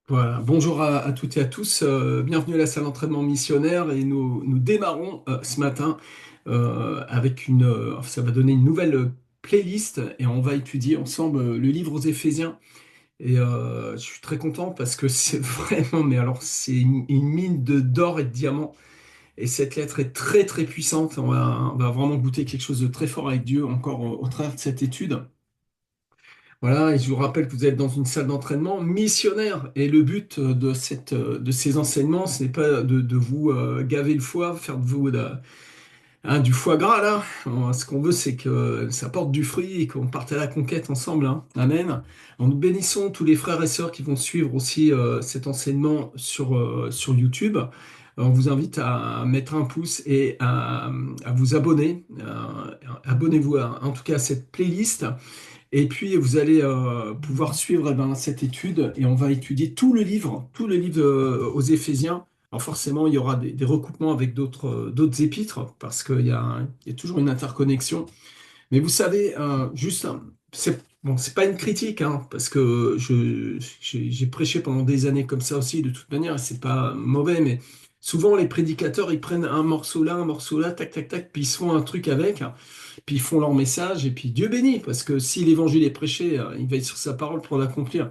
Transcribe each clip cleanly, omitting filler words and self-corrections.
Voilà. Bonjour à toutes et à tous. Bienvenue à la salle d'entraînement missionnaire et nous démarrons ce matin avec ça va donner une nouvelle playlist et on va étudier ensemble le livre aux Éphésiens. Et je suis très content parce que c'est vraiment, mais alors c'est une mine d'or et de diamants. Et cette lettre est très très puissante. On va vraiment goûter quelque chose de très fort avec Dieu encore au travers de cette étude. Voilà, et je vous rappelle que vous êtes dans une salle d'entraînement missionnaire. Et le but de ces enseignements, ce n'est pas de vous gaver le foie, faire de vous du foie gras, là. Ce qu'on veut, c'est que ça porte du fruit et qu'on parte à la conquête ensemble, hein. Amen. Nous bénissons tous les frères et sœurs qui vont suivre aussi cet enseignement sur YouTube. On vous invite à mettre un pouce et à vous abonner. Abonnez-vous en tout cas à cette playlist. Et puis, vous allez pouvoir suivre cette étude et on va étudier tout le livre aux Éphésiens. Alors forcément, il y aura des recoupements avec d'autres épîtres parce qu'il y a toujours une interconnexion. Mais vous savez, juste, c'est bon, c'est pas une critique, hein, parce que j'ai prêché pendant des années comme ça aussi, de toute manière, et c'est pas mauvais, mais souvent les prédicateurs, ils prennent un morceau là, tac, tac, tac, puis ils se font un truc avec, hein, puis ils font leur message, et puis Dieu bénit, parce que si l'évangile est prêché, il va être sur sa parole pour l'accomplir.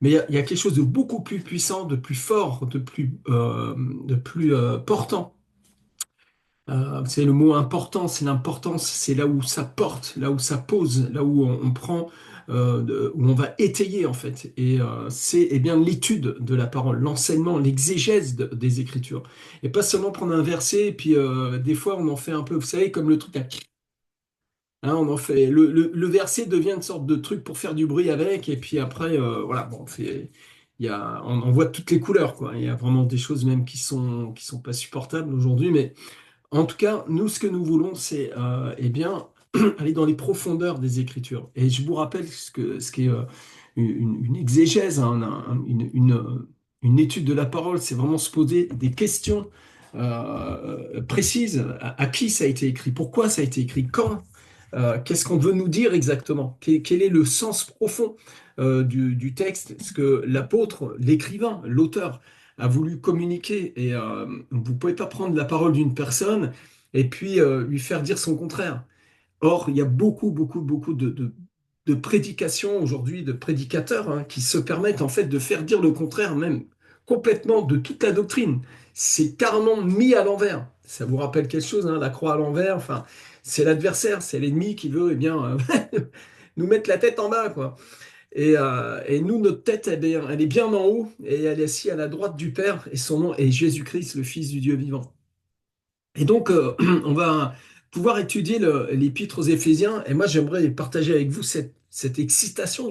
Mais il y a quelque chose de beaucoup plus puissant, de plus fort, de plus portant. C'est le mot important, c'est l'importance, c'est là où ça porte, là où ça pose, là où on prend, où on va étayer en fait. Et c'est eh bien l'étude de la parole, l'enseignement, l'exégèse des Écritures. Et pas seulement prendre un verset, et puis des fois on en fait un peu, vous savez, comme le truc à... Hein, on en fait, le verset devient une sorte de truc pour faire du bruit avec, et puis après, voilà, bon, on voit toutes les couleurs, quoi. Il y a vraiment des choses même qui sont pas supportables aujourd'hui, mais en tout cas, nous, ce que nous voulons, c'est eh bien, aller dans les profondeurs des Écritures. Et je vous rappelle ce qu'est une exégèse, hein, une étude de la parole, c'est vraiment se poser des questions précises. À qui ça a été écrit? Pourquoi ça a été écrit? Quand? Qu'est-ce qu'on veut nous dire exactement? Quel est le sens profond du texte? Ce que l'apôtre, l'écrivain, l'auteur a voulu communiquer. Et vous ne pouvez pas prendre la parole d'une personne et puis lui faire dire son contraire. Or, il y a beaucoup, beaucoup, beaucoup de prédications aujourd'hui, de prédicateurs, hein, qui se permettent en fait de faire dire le contraire même complètement de toute la doctrine. C'est carrément mis à l'envers. Ça vous rappelle quelque chose, hein, la croix à l'envers, enfin, c'est l'adversaire, c'est l'ennemi qui veut eh bien, nous mettre la tête en bas, quoi. Et nous, notre tête, elle est bien en haut et elle est assise à la droite du Père et son nom est Jésus-Christ, le Fils du Dieu vivant. Et donc, on va pouvoir étudier l'Épître aux Éphésiens. Et moi, j'aimerais partager avec vous cette excitation.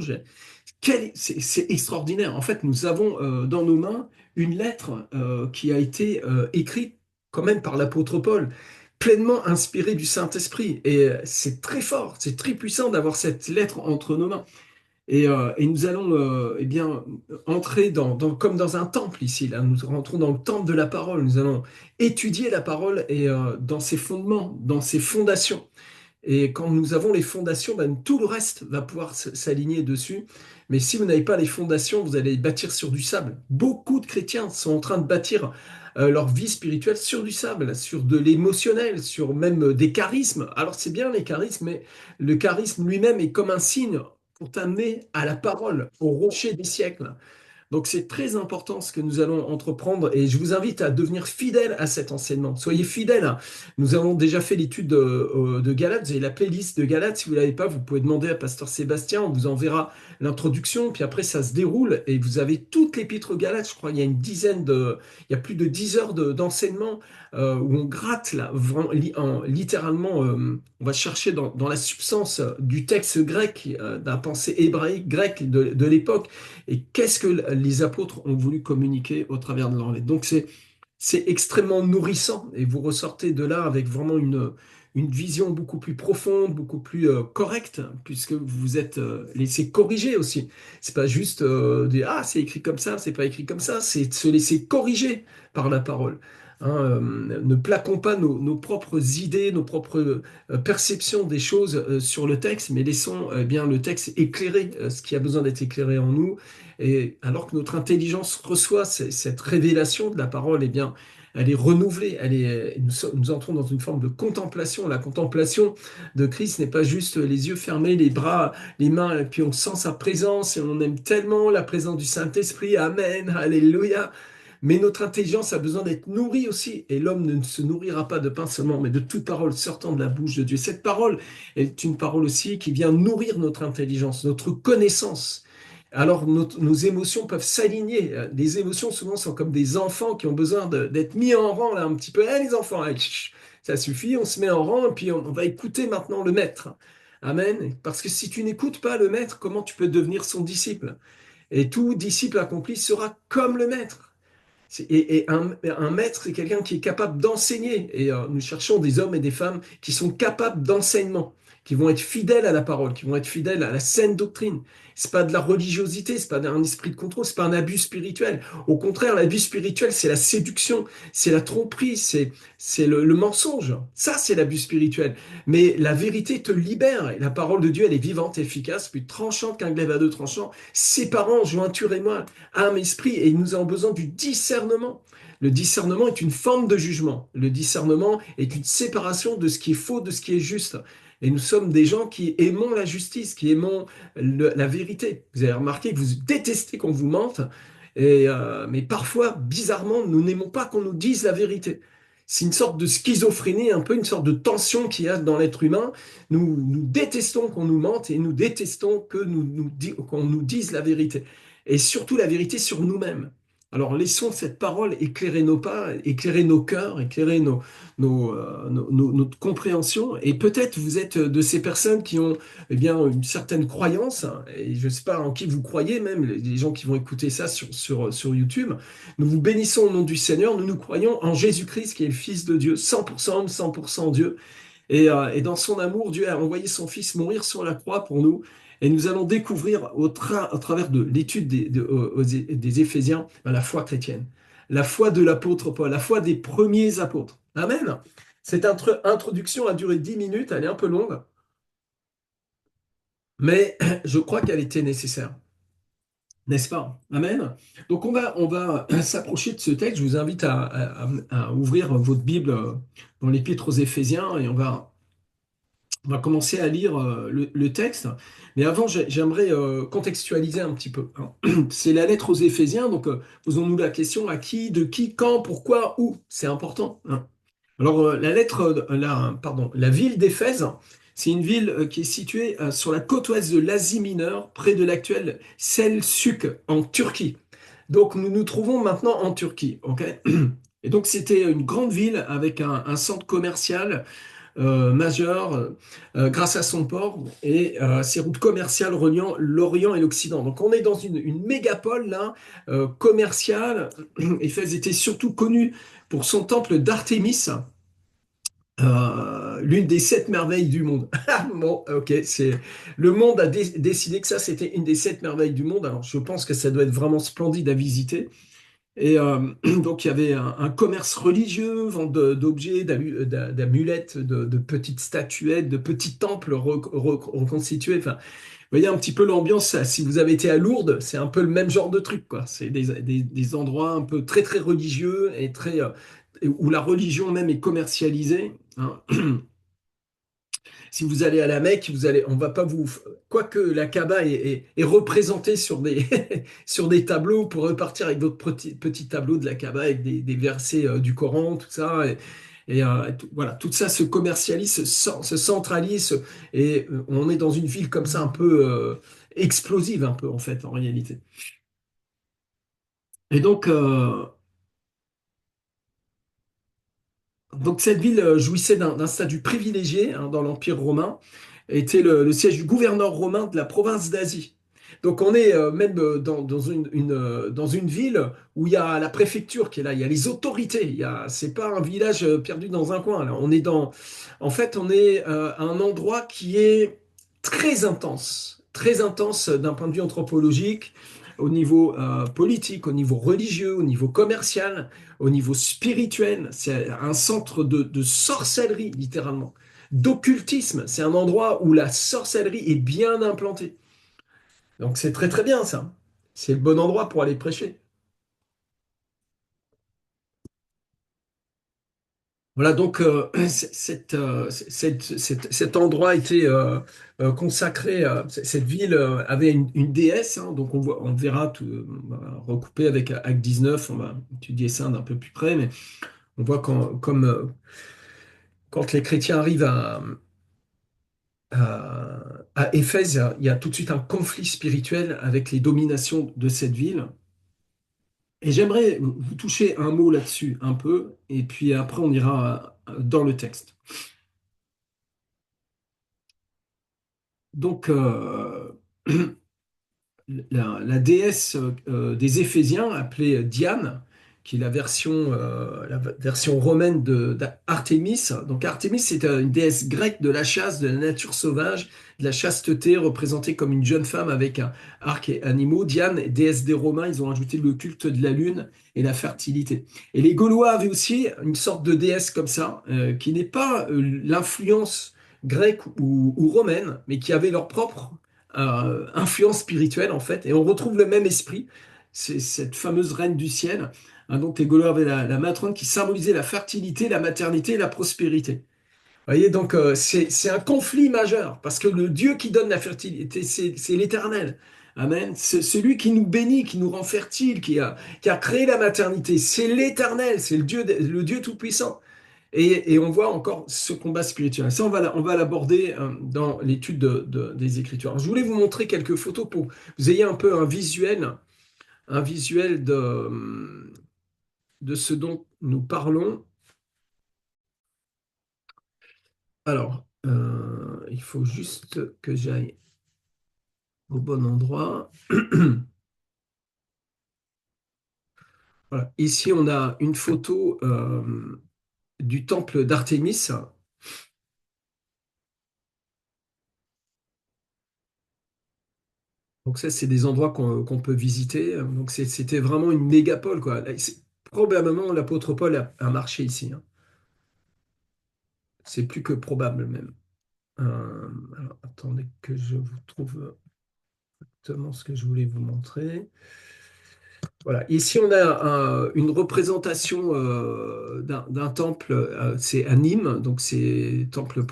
C'est extraordinaire. En fait, nous avons dans nos mains une lettre qui a été écrite quand même par l'apôtre Paul, pleinement inspirée du Saint-Esprit. Et c'est très fort, c'est très puissant d'avoir cette lettre entre nos mains. Et nous allons eh bien, entrer comme dans un temple ici. Là. Nous rentrons dans le temple de la parole. Nous allons étudier la parole et dans ses fondements, dans ses fondations. Et quand nous avons les fondations, ben, tout le reste va pouvoir s'aligner dessus. Mais si vous n'avez pas les fondations, vous allez bâtir sur du sable. Beaucoup de chrétiens sont en train de bâtir leur vie spirituelle sur du sable, sur de l'émotionnel, sur même des charismes. Alors c'est bien les charismes, mais le charisme lui-même est comme un signe pour t'amener à la parole, au rocher des siècles. Donc c'est très important ce que nous allons entreprendre et je vous invite à devenir fidèle à cet enseignement. Soyez fidèles. Nous avons déjà fait l'étude de Galates, vous avez la playlist de Galates. Si vous ne l'avez pas, vous pouvez demander à Pasteur Sébastien, on vous enverra l'introduction, puis après ça se déroule et vous avez toute l'épître aux Galates. Je crois il y a il y a plus de 10 heures d'enseignement où on gratte là, vraiment, littéralement, on va chercher dans la substance du texte grec, d'un pensée hébraïque grec de l'époque et qu'est-ce que les apôtres ont voulu communiquer au travers de leur lettre. Donc c'est extrêmement nourrissant et vous ressortez de là avec vraiment une vision beaucoup plus profonde, beaucoup plus correcte, puisque vous vous êtes laissé corriger aussi. C'est pas juste dire ah c'est écrit comme ça, c'est pas écrit comme ça, c'est de se laisser corriger par la parole. hein, ne plaquons pas nos propres idées, nos propres perceptions des choses sur le texte, mais laissons bien le texte éclairer ce qui a besoin d'être éclairé en nous. Et alors que notre intelligence reçoit cette révélation de la parole, eh bien, elle est renouvelée, nous entrons dans une forme de contemplation. La contemplation de Christ n'est pas juste les yeux fermés, les bras, les mains, et puis on sent sa présence et on aime tellement la présence du Saint-Esprit. Amen, alléluia. Mais notre intelligence a besoin d'être nourrie aussi. Et l'homme ne se nourrira pas de pain seulement, mais de toute parole sortant de la bouche de Dieu. Cette parole est une parole aussi qui vient nourrir notre intelligence, notre connaissance. Alors nos émotions peuvent s'aligner. Les émotions souvent sont comme des enfants qui ont besoin d'être mis en rang là un petit peu. Eh, les enfants, allez, chut, ça suffit, on se met en rang et puis on va écouter maintenant le maître. Amen. Parce que si tu n'écoutes pas le maître, comment tu peux devenir son disciple? Et tout disciple accompli sera comme le maître. Et un maître, c'est quelqu'un qui est capable d'enseigner. Et nous cherchons des hommes et des femmes qui sont capables d'enseignement, qui vont être fidèles à la parole, qui vont être fidèles à la saine doctrine. C'est pas de la religiosité, c'est pas un esprit de contrôle, c'est pas un abus spirituel. Au contraire, l'abus spirituel, c'est la séduction, c'est la tromperie, c'est le mensonge. Ça, c'est l'abus spirituel. Mais la vérité te libère. Et la parole de Dieu, elle est vivante, efficace, plus tranchante qu'un glaive à deux tranchants, séparant jointure et moelle, âme, esprit, et nous avons besoin du discernement. Le discernement est une forme de jugement. Le discernement est une séparation de ce qui est faux, de ce qui est juste. Et nous sommes des gens qui aimons la justice, qui aimons la vérité. Vous avez remarqué que vous détestez qu'on vous mente, mais parfois, bizarrement, nous n'aimons pas qu'on nous dise la vérité. C'est une sorte de schizophrénie, un peu une sorte de tension qu'il y a dans l'être humain. Nous détestons qu'on nous mente et nous détestons qu'on nous dise la vérité et surtout la vérité sur nous-mêmes. Alors laissons cette parole éclairer nos pas, éclairer nos cœurs, éclairer notre compréhension. Et peut-être vous êtes de ces personnes qui ont eh bien, une certaine croyance, hein, et je ne sais pas en qui vous croyez, même les gens qui vont écouter ça sur YouTube. Nous vous bénissons au nom du Seigneur, nous croyons en Jésus-Christ qui est le Fils de Dieu, 100% homme, 100% Dieu. Et dans son amour, Dieu a envoyé son Fils mourir sur la croix pour nous. Et nous allons découvrir au travers de l'étude des Éphésiens la foi chrétienne, la foi de l'apôtre Paul, la foi des premiers apôtres. Amen. Cette introduction a duré 10 minutes, elle est un peu longue, mais je crois qu'elle était nécessaire, n'est-ce pas? Amen. Donc on va s'approcher de ce texte. Je vous invite à ouvrir votre Bible dans l'Épître aux Éphésiens et on va commencer à lire le texte, mais avant, j'aimerais contextualiser un petit peu, hein. C'est la lettre aux Éphésiens, donc posons-nous la question à qui, de qui, quand, pourquoi, où. C'est important, hein. Alors, la ville d'Éphèse, c'est une ville qui est située sur la côte ouest de l'Asie mineure, près de l'actuelle Selçuk, en Turquie. Donc, nous nous trouvons maintenant en Turquie, ok? Et donc, c'était une grande ville avec un centre commercial majeur grâce à son port et ses routes commerciales reliant l'Orient et l'Occident. Donc on est dans une mégapole là, commerciale. Éphèse était surtout connue pour son temple d'Artémis, l'une des 7 merveilles du monde. Ah, bon, ok, le monde a décidé que ça c'était une des 7 merveilles du monde. Alors je pense que ça doit être vraiment splendide à visiter. Et donc, il y avait un commerce religieux, vente d'objets, d'amulettes, de petites statuettes, de petits temples reconstitués. Enfin, vous voyez un petit peu l'ambiance. Si vous avez été à Lourdes, c'est un peu le même genre de truc, quoi. C'est des endroits un peu très, très religieux et où la religion même est commercialisée, hein. Si vous allez à la Mecque, on va pas quoique la Kaaba est représentée sur sur des tableaux, pour repartir avec d'autres petits tableaux de la Kaaba avec des versets du Coran, tout ça. Voilà, tout ça se commercialise, se centralise, et on est dans une ville comme ça un peu explosive, un peu en fait, en réalité. Et donc cette ville jouissait d'un statut privilégié, hein, dans l'Empire romain, était le siège du gouverneur romain de la province d'Asie. Donc on est même dans une ville où il y a la préfecture qui est là, il y a les autorités, c'est pas un village perdu dans un coin, là. En fait, on est à un endroit qui est très intense d'un point de vue anthropologique, au niveau politique, au niveau religieux, au niveau commercial, au niveau spirituel. C'est un centre de sorcellerie, littéralement. D'occultisme. C'est un endroit où la sorcellerie est bien implantée. Donc c'est très très bien ça. C'est le bon endroit pour aller prêcher. Voilà, donc cet endroit a été consacré, cette ville avait une déesse, hein, donc on verra tout, recoupé avec Acte 19, on va étudier ça d'un peu plus près, mais on voit quand les chrétiens arrivent à Éphèse, il y a tout de suite un conflit spirituel avec les dominations de cette ville. Et j'aimerais vous toucher un mot là-dessus un peu, et puis après on ira dans le texte. Donc, la déesse des Éphésiens, appelée Diane, qui est la version romaine d'Artémis. Donc Artémis, c'est une déesse grecque de la chasse, de la nature sauvage, de la chasteté, représentée comme une jeune femme avec un arc et animaux. Diane, déesse des Romains, ils ont ajouté le culte de la lune et la fertilité. Et les Gaulois avaient aussi une sorte de déesse comme ça, qui n'est pas l'influence grecque ou romaine, mais qui avait leur propre influence spirituelle en fait, et on retrouve le même esprit, c'est cette fameuse reine du ciel. Hein, donc les Gaulois avaient la matrone qui symbolisait la fertilité, la maternité et la prospérité. Vous voyez, donc c'est un conflit majeur, parce que le Dieu qui donne la fertilité, c'est l'Éternel. Amen. C'est celui qui nous bénit, qui nous rend fertile, qui a créé la maternité. C'est l'Éternel, c'est le Dieu Tout-Puissant. Et on voit encore ce combat spirituel. Ça, on va l'aborder dans l'étude des Écritures. Alors, je voulais vous montrer quelques photos pour que vous ayez un peu un visuel de ce dont nous parlons. Alors, il faut juste que j'aille au bon endroit. Voilà. Ici, on a une photo du temple d'Artémis. Donc ça, c'est des endroits qu'on peut visiter. Donc c'était vraiment une mégapole, quoi. Probablement, l'apôtre Paul a marché ici, hein. C'est plus que probable même. Alors, attendez que je vous trouve exactement ce que je voulais vous montrer. Voilà, ici on a une représentation d'un temple, c'est à Nîmes, donc c'est temple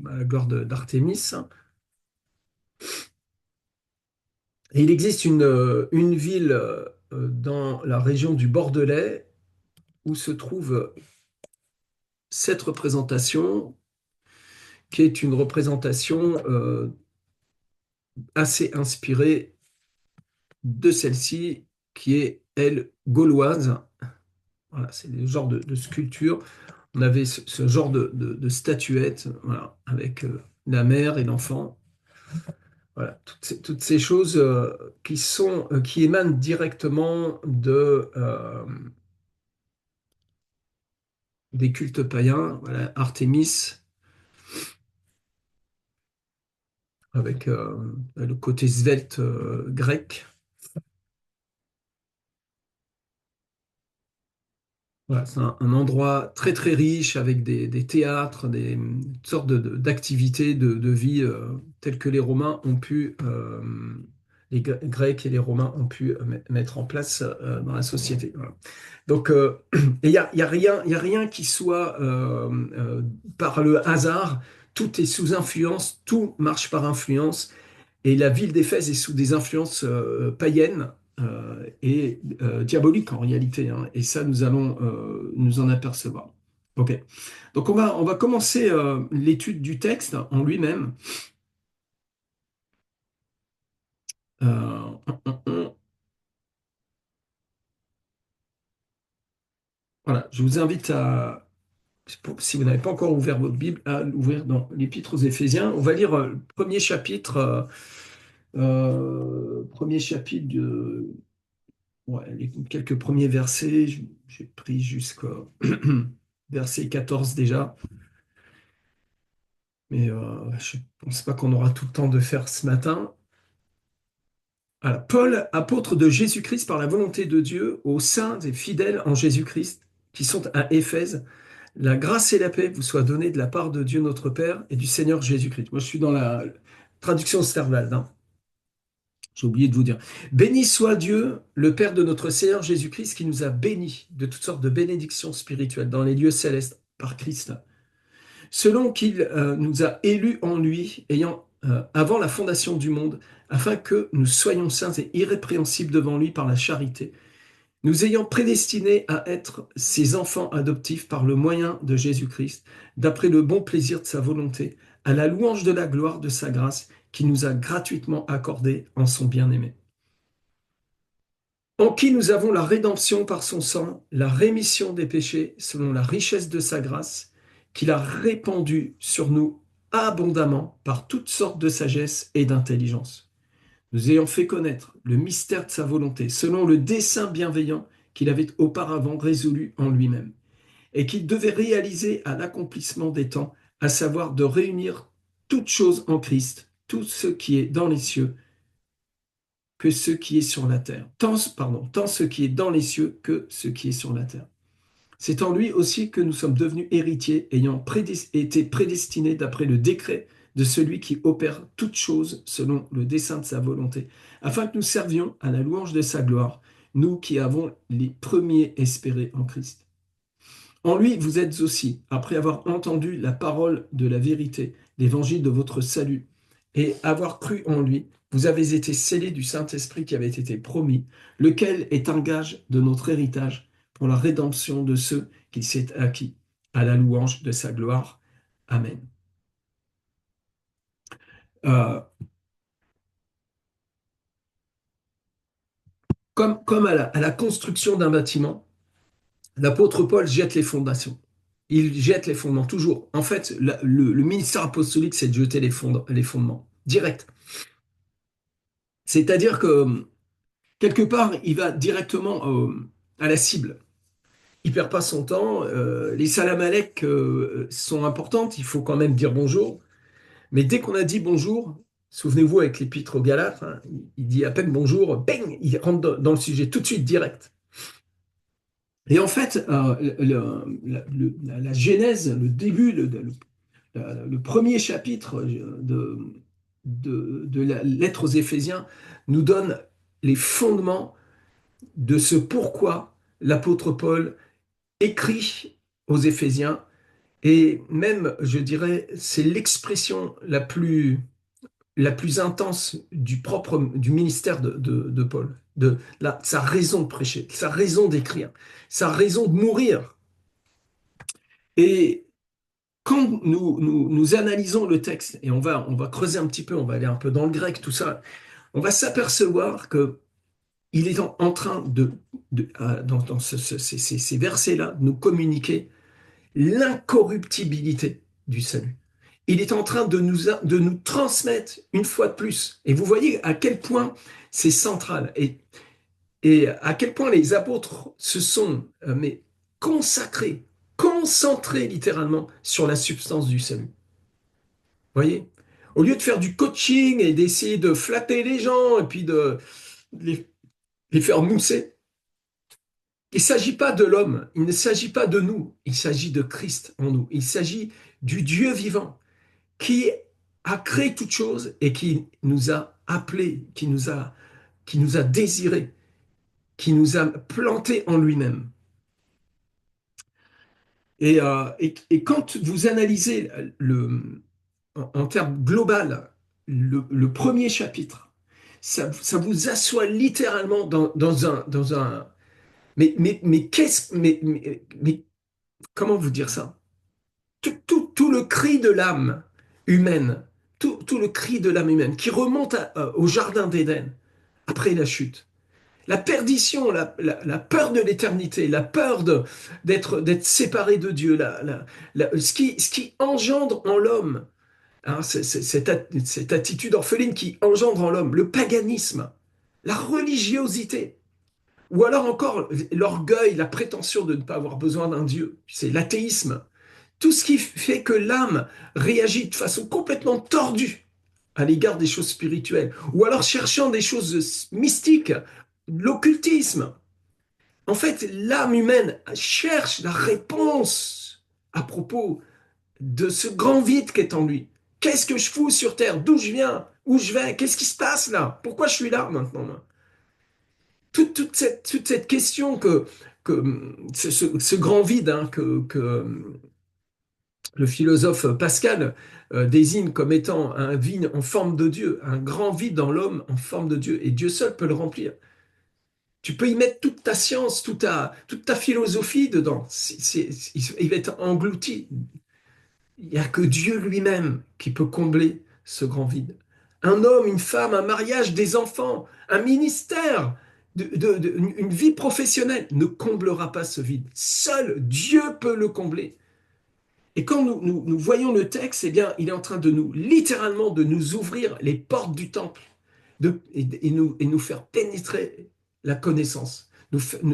à la gloire d'Artémis. Et il existe une ville dans la région du Bordelais où se trouve cette représentation, qui est une représentation assez inspirée de celle-ci, qui est, elle, gauloise. Voilà, c'est le genre de sculpture. On avait ce genre de statuette, voilà, avec la mère et l'enfant. Voilà, toutes ces choses qui émanent directement des cultes païens. Voilà, Artémis, avec le côté svelte grec. Voilà, c'est un endroit très très riche avec des théâtres, toutes sortes d'activités de vie telles que les Romains ont pu, les Grecs et les Romains ont pu mettre en place dans la société. Voilà. Donc, et il y a rien qui soit par le hasard. Tout est sous influence, tout marche par influence. Et la ville d'Éphèse est sous des influences païennes et diaboliques en réalité, hein. Et ça, nous allons nous en apercevoir. Ok. Donc on va commencer l'étude du texte en lui-même. Euh, voilà, je vous invite si vous n'avez pas encore ouvert votre Bible, à l'ouvrir dans l'Épître aux Éphésiens. On va lire le premier chapitre, premier chapitre ouais, les quelques premiers versets. J'ai pris jusqu'au verset 14 déjà, mais je ne pense pas qu'on aura tout le temps de faire ce matin. Voilà. Paul, apôtre de Jésus-Christ par la volonté de Dieu, aux saints et fidèles en Jésus-Christ, qui sont à Éphèse, la grâce et la paix vous soient données de la part de Dieu notre Père et du Seigneur Jésus-Christ. Moi, je suis dans la traduction Sterval, hein. J'ai oublié de vous dire. Béni soit Dieu, le Père de notre Seigneur Jésus-Christ, qui nous a bénis de toutes sortes de bénédictions spirituelles dans les lieux célestes par Christ, selon qu'il nous a élus en lui, ayant avant la fondation du monde, afin que nous soyons saints et irrépréhensibles devant lui par la charité, nous ayant prédestinés à être ses enfants adoptifs par le moyen de Jésus-Christ, d'après le bon plaisir de sa volonté, à la louange de la gloire de sa grâce, qui nous a gratuitement accordée en son bien-aimé, en qui nous avons la rédemption par son sang, la rémission des péchés selon la richesse de sa grâce, qu'il a répandue sur nous abondamment par toutes sortes de sagesse et d'intelligence, nous ayant fait connaître le mystère de sa volonté, selon le dessein bienveillant qu'il avait auparavant résolu en lui-même, et qu'il devait réaliser à l'accomplissement des temps, à savoir de réunir toutes choses en Christ, tout ce qui est dans les cieux que ce qui est sur la terre. Tant ce qui est dans les cieux que ce qui est sur la terre. C'est en lui aussi que nous sommes devenus héritiers, ayant été prédestinés d'après le décret de celui qui opère toutes choses selon le dessein de sa volonté, afin que nous servions à la louange de sa gloire, nous qui avons les premiers espérés en Christ. En lui, vous êtes aussi, après avoir entendu la parole de la vérité, l'évangile de votre salut, et avoir cru en lui, vous avez été scellés du Saint-Esprit qui avait été promis, lequel est un gage de notre héritage pour la rédemption de ceux qu'il s'est acquis, à la louange de sa gloire. Amen. Euh, comme à la construction d'un bâtiment, l'apôtre Paul jette les fondations. Il jette les fondements, toujours. En fait, le ministère apostolique, c'est de jeter les fondements, direct. C'est-à-dire que, quelque part, il va directement à la cible. Il perd pas son temps. Les salam alek sont importantes, il faut quand même dire bonjour. Mais dès qu'on a dit bonjour, souvenez-vous avec l'épître aux Galates, hein, il dit à peine bonjour, bang, il rentre dans le sujet tout de suite, direct. Et en fait, la genèse, le début, le premier chapitre de la lettre aux Éphésiens nous donne les fondements de ce pourquoi l'apôtre Paul écrit aux Éphésiens. Et même, je dirais, c'est l'expression la plus intense du ministère de Paul, sa raison de prêcher, sa raison d'écrire, sa raison de mourir. Et quand nous analysons le texte, et on va creuser un petit peu, on va aller un peu dans le grec, tout ça, on va s'apercevoir que il est en train dans ces versets-là, de nous communiquer l'incorruptibilité du salut. Il est en train de nous transmettre une fois de plus. Et vous voyez à quel point c'est central et à quel point les apôtres se sont mais consacrés, concentrés littéralement sur la substance du salut. Vous voyez? Au lieu de faire du coaching et d'essayer de flatter les gens et puis de les, les faire mousser, il ne s'agit pas de l'homme, il ne s'agit pas de nous, il s'agit de Christ en nous, il s'agit du Dieu vivant qui a créé toute chose et qui nous a appelés, qui nous a désirés, qui nous a plantés en lui-même. Et quand vous analysez en termes global le premier chapitre, ça vous assoit littéralement dans un mais comment vous dire ça? Tout le cri de l'âme humaine, tout le cri de l'âme humaine qui remonte au jardin d'Éden après la chute. La perdition, la peur de l'éternité, la peur d'être séparé de Dieu, ce qui engendre en l'homme, hein, cette attitude orpheline qui engendre en l'homme, le paganisme, la religiosité, ou alors encore l'orgueil, la prétention de ne pas avoir besoin d'un Dieu, c'est l'athéisme. Tout ce qui fait que l'âme réagit de façon complètement tordue à l'égard des choses spirituelles, ou alors cherchant des choses mystiques, l'occultisme. En fait, l'âme humaine cherche la réponse à propos de ce grand vide qui est en lui. Qu'est-ce que je fous sur Terre? D'où je viens? Où je vais? Qu'est-ce qui se passe là? Pourquoi je suis là maintenant? Toute cette question que ce grand vide hein, que le philosophe Pascal désigne comme étant un vide en forme de Dieu, un grand vide dans l'homme en forme de Dieu, et Dieu seul peut le remplir. Tu peux y mettre toute ta science, toute ta philosophie dedans. Il va être englouti. Il n'y a que Dieu lui-même qui peut combler ce grand vide. Un homme, une femme, un mariage, des enfants, un ministère, une vie professionnelle ne comblera pas ce vide. Seul Dieu peut le combler. Et quand nous voyons le texte, eh bien, il est en train de nous, littéralement, de nous ouvrir les portes du temple et nous faire pénétrer la connaissance.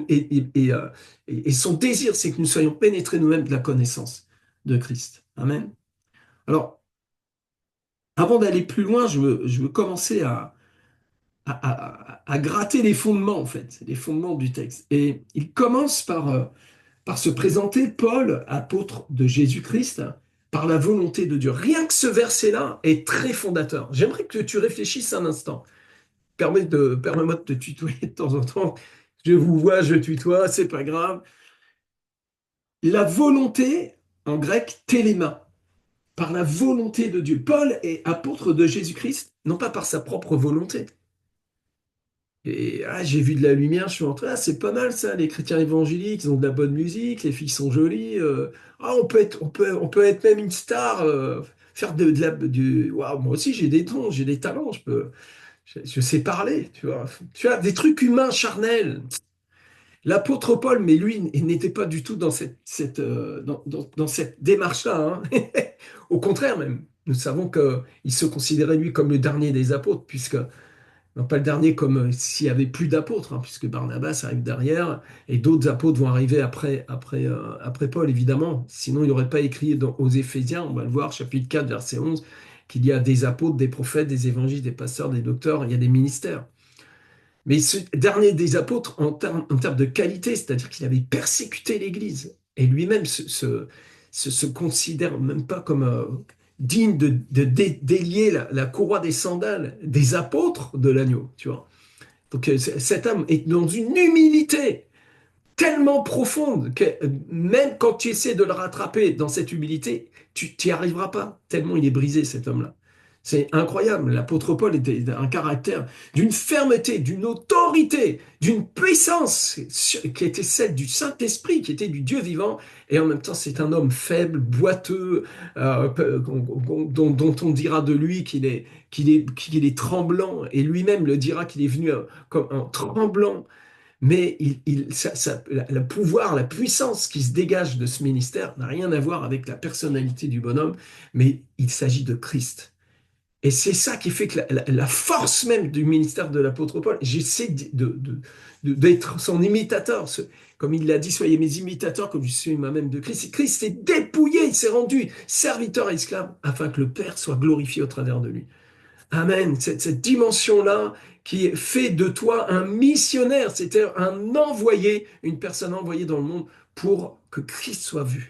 Et son désir, c'est que nous soyons pénétrés nous-mêmes de la connaissance de Christ. Amen. Alors, avant d'aller plus loin, je veux commencer à gratter les fondements, en fait, les fondements du texte. Et il commence par se présenter Paul, apôtre de Jésus-Christ, par la volonté de Dieu. Rien que ce verset-là est très fondateur. J'aimerais que tu réfléchisses un instant. Permets-moi de te tutoyer de temps en temps. Je vous vois, je tutoie, c'est pas grave. La volonté, en grec, téléma, par la volonté de Dieu. Paul est apôtre de Jésus-Christ, non pas par sa propre volonté. Et j'ai vu de la lumière, je suis entré, c'est pas mal ça, les chrétiens évangéliques, ils ont de la bonne musique, les filles sont jolies. On peut être même une star, faire waouh, moi aussi j'ai des dons, j'ai des talents, je sais parler, tu vois. Tu as des trucs humains, charnels. L'apôtre Paul, mais lui, il n'était pas du tout dans dans cette démarche-là, hein. Au contraire même, nous savons qu'il se considérait lui comme le dernier des apôtres, puisque non pas le dernier comme s'il y avait plus d'apôtres, hein, puisque Barnabas arrive derrière, et d'autres apôtres vont arriver après Paul, évidemment. Sinon, il n'aurait pas écrit aux Éphésiens, on va le voir, chapitre 4, verset 11, qu'il y a des apôtres, des prophètes, des évangélistes, des pasteurs, des docteurs, il y a des ministères. Mais ce dernier des apôtres, en termes de qualité, c'est-à-dire qu'il avait persécuté l'Église, et lui-même se considère même pas comme digne de délier la courroie des sandales des apôtres de l'agneau, tu vois. Donc cet homme est dans une humilité tellement profonde que même quand tu essaies de le rattraper dans cette humilité, tu n'y arriveras pas, tellement il est brisé cet homme-là. C'est incroyable. L'apôtre Paul était d'un caractère, d'une fermeté, d'une autorité, d'une puissance qui était celle du Saint-Esprit, qui était du Dieu vivant. Et en même temps, c'est un homme faible, boiteux, dont on dira de lui qu'il est tremblant. Et lui-même le dira qu'il est venu comme en tremblant. Mais le pouvoir, la puissance qui se dégage de ce ministère n'a rien à voir avec la personnalité du bonhomme, mais il s'agit de Christ. Et c'est ça qui fait que la force même du ministère de l'apôtre Paul, j'essaie d'être son imitateur. Comme il l'a dit, soyez mes imitateurs comme je suis moi-même de Christ. Et Christ s'est dépouillé, il s'est rendu serviteur et esclave afin que le Père soit glorifié au travers de lui. Amen. Cette dimension-là qui fait de toi un missionnaire, c'était un envoyé, une personne envoyée dans le monde pour que Christ soit vu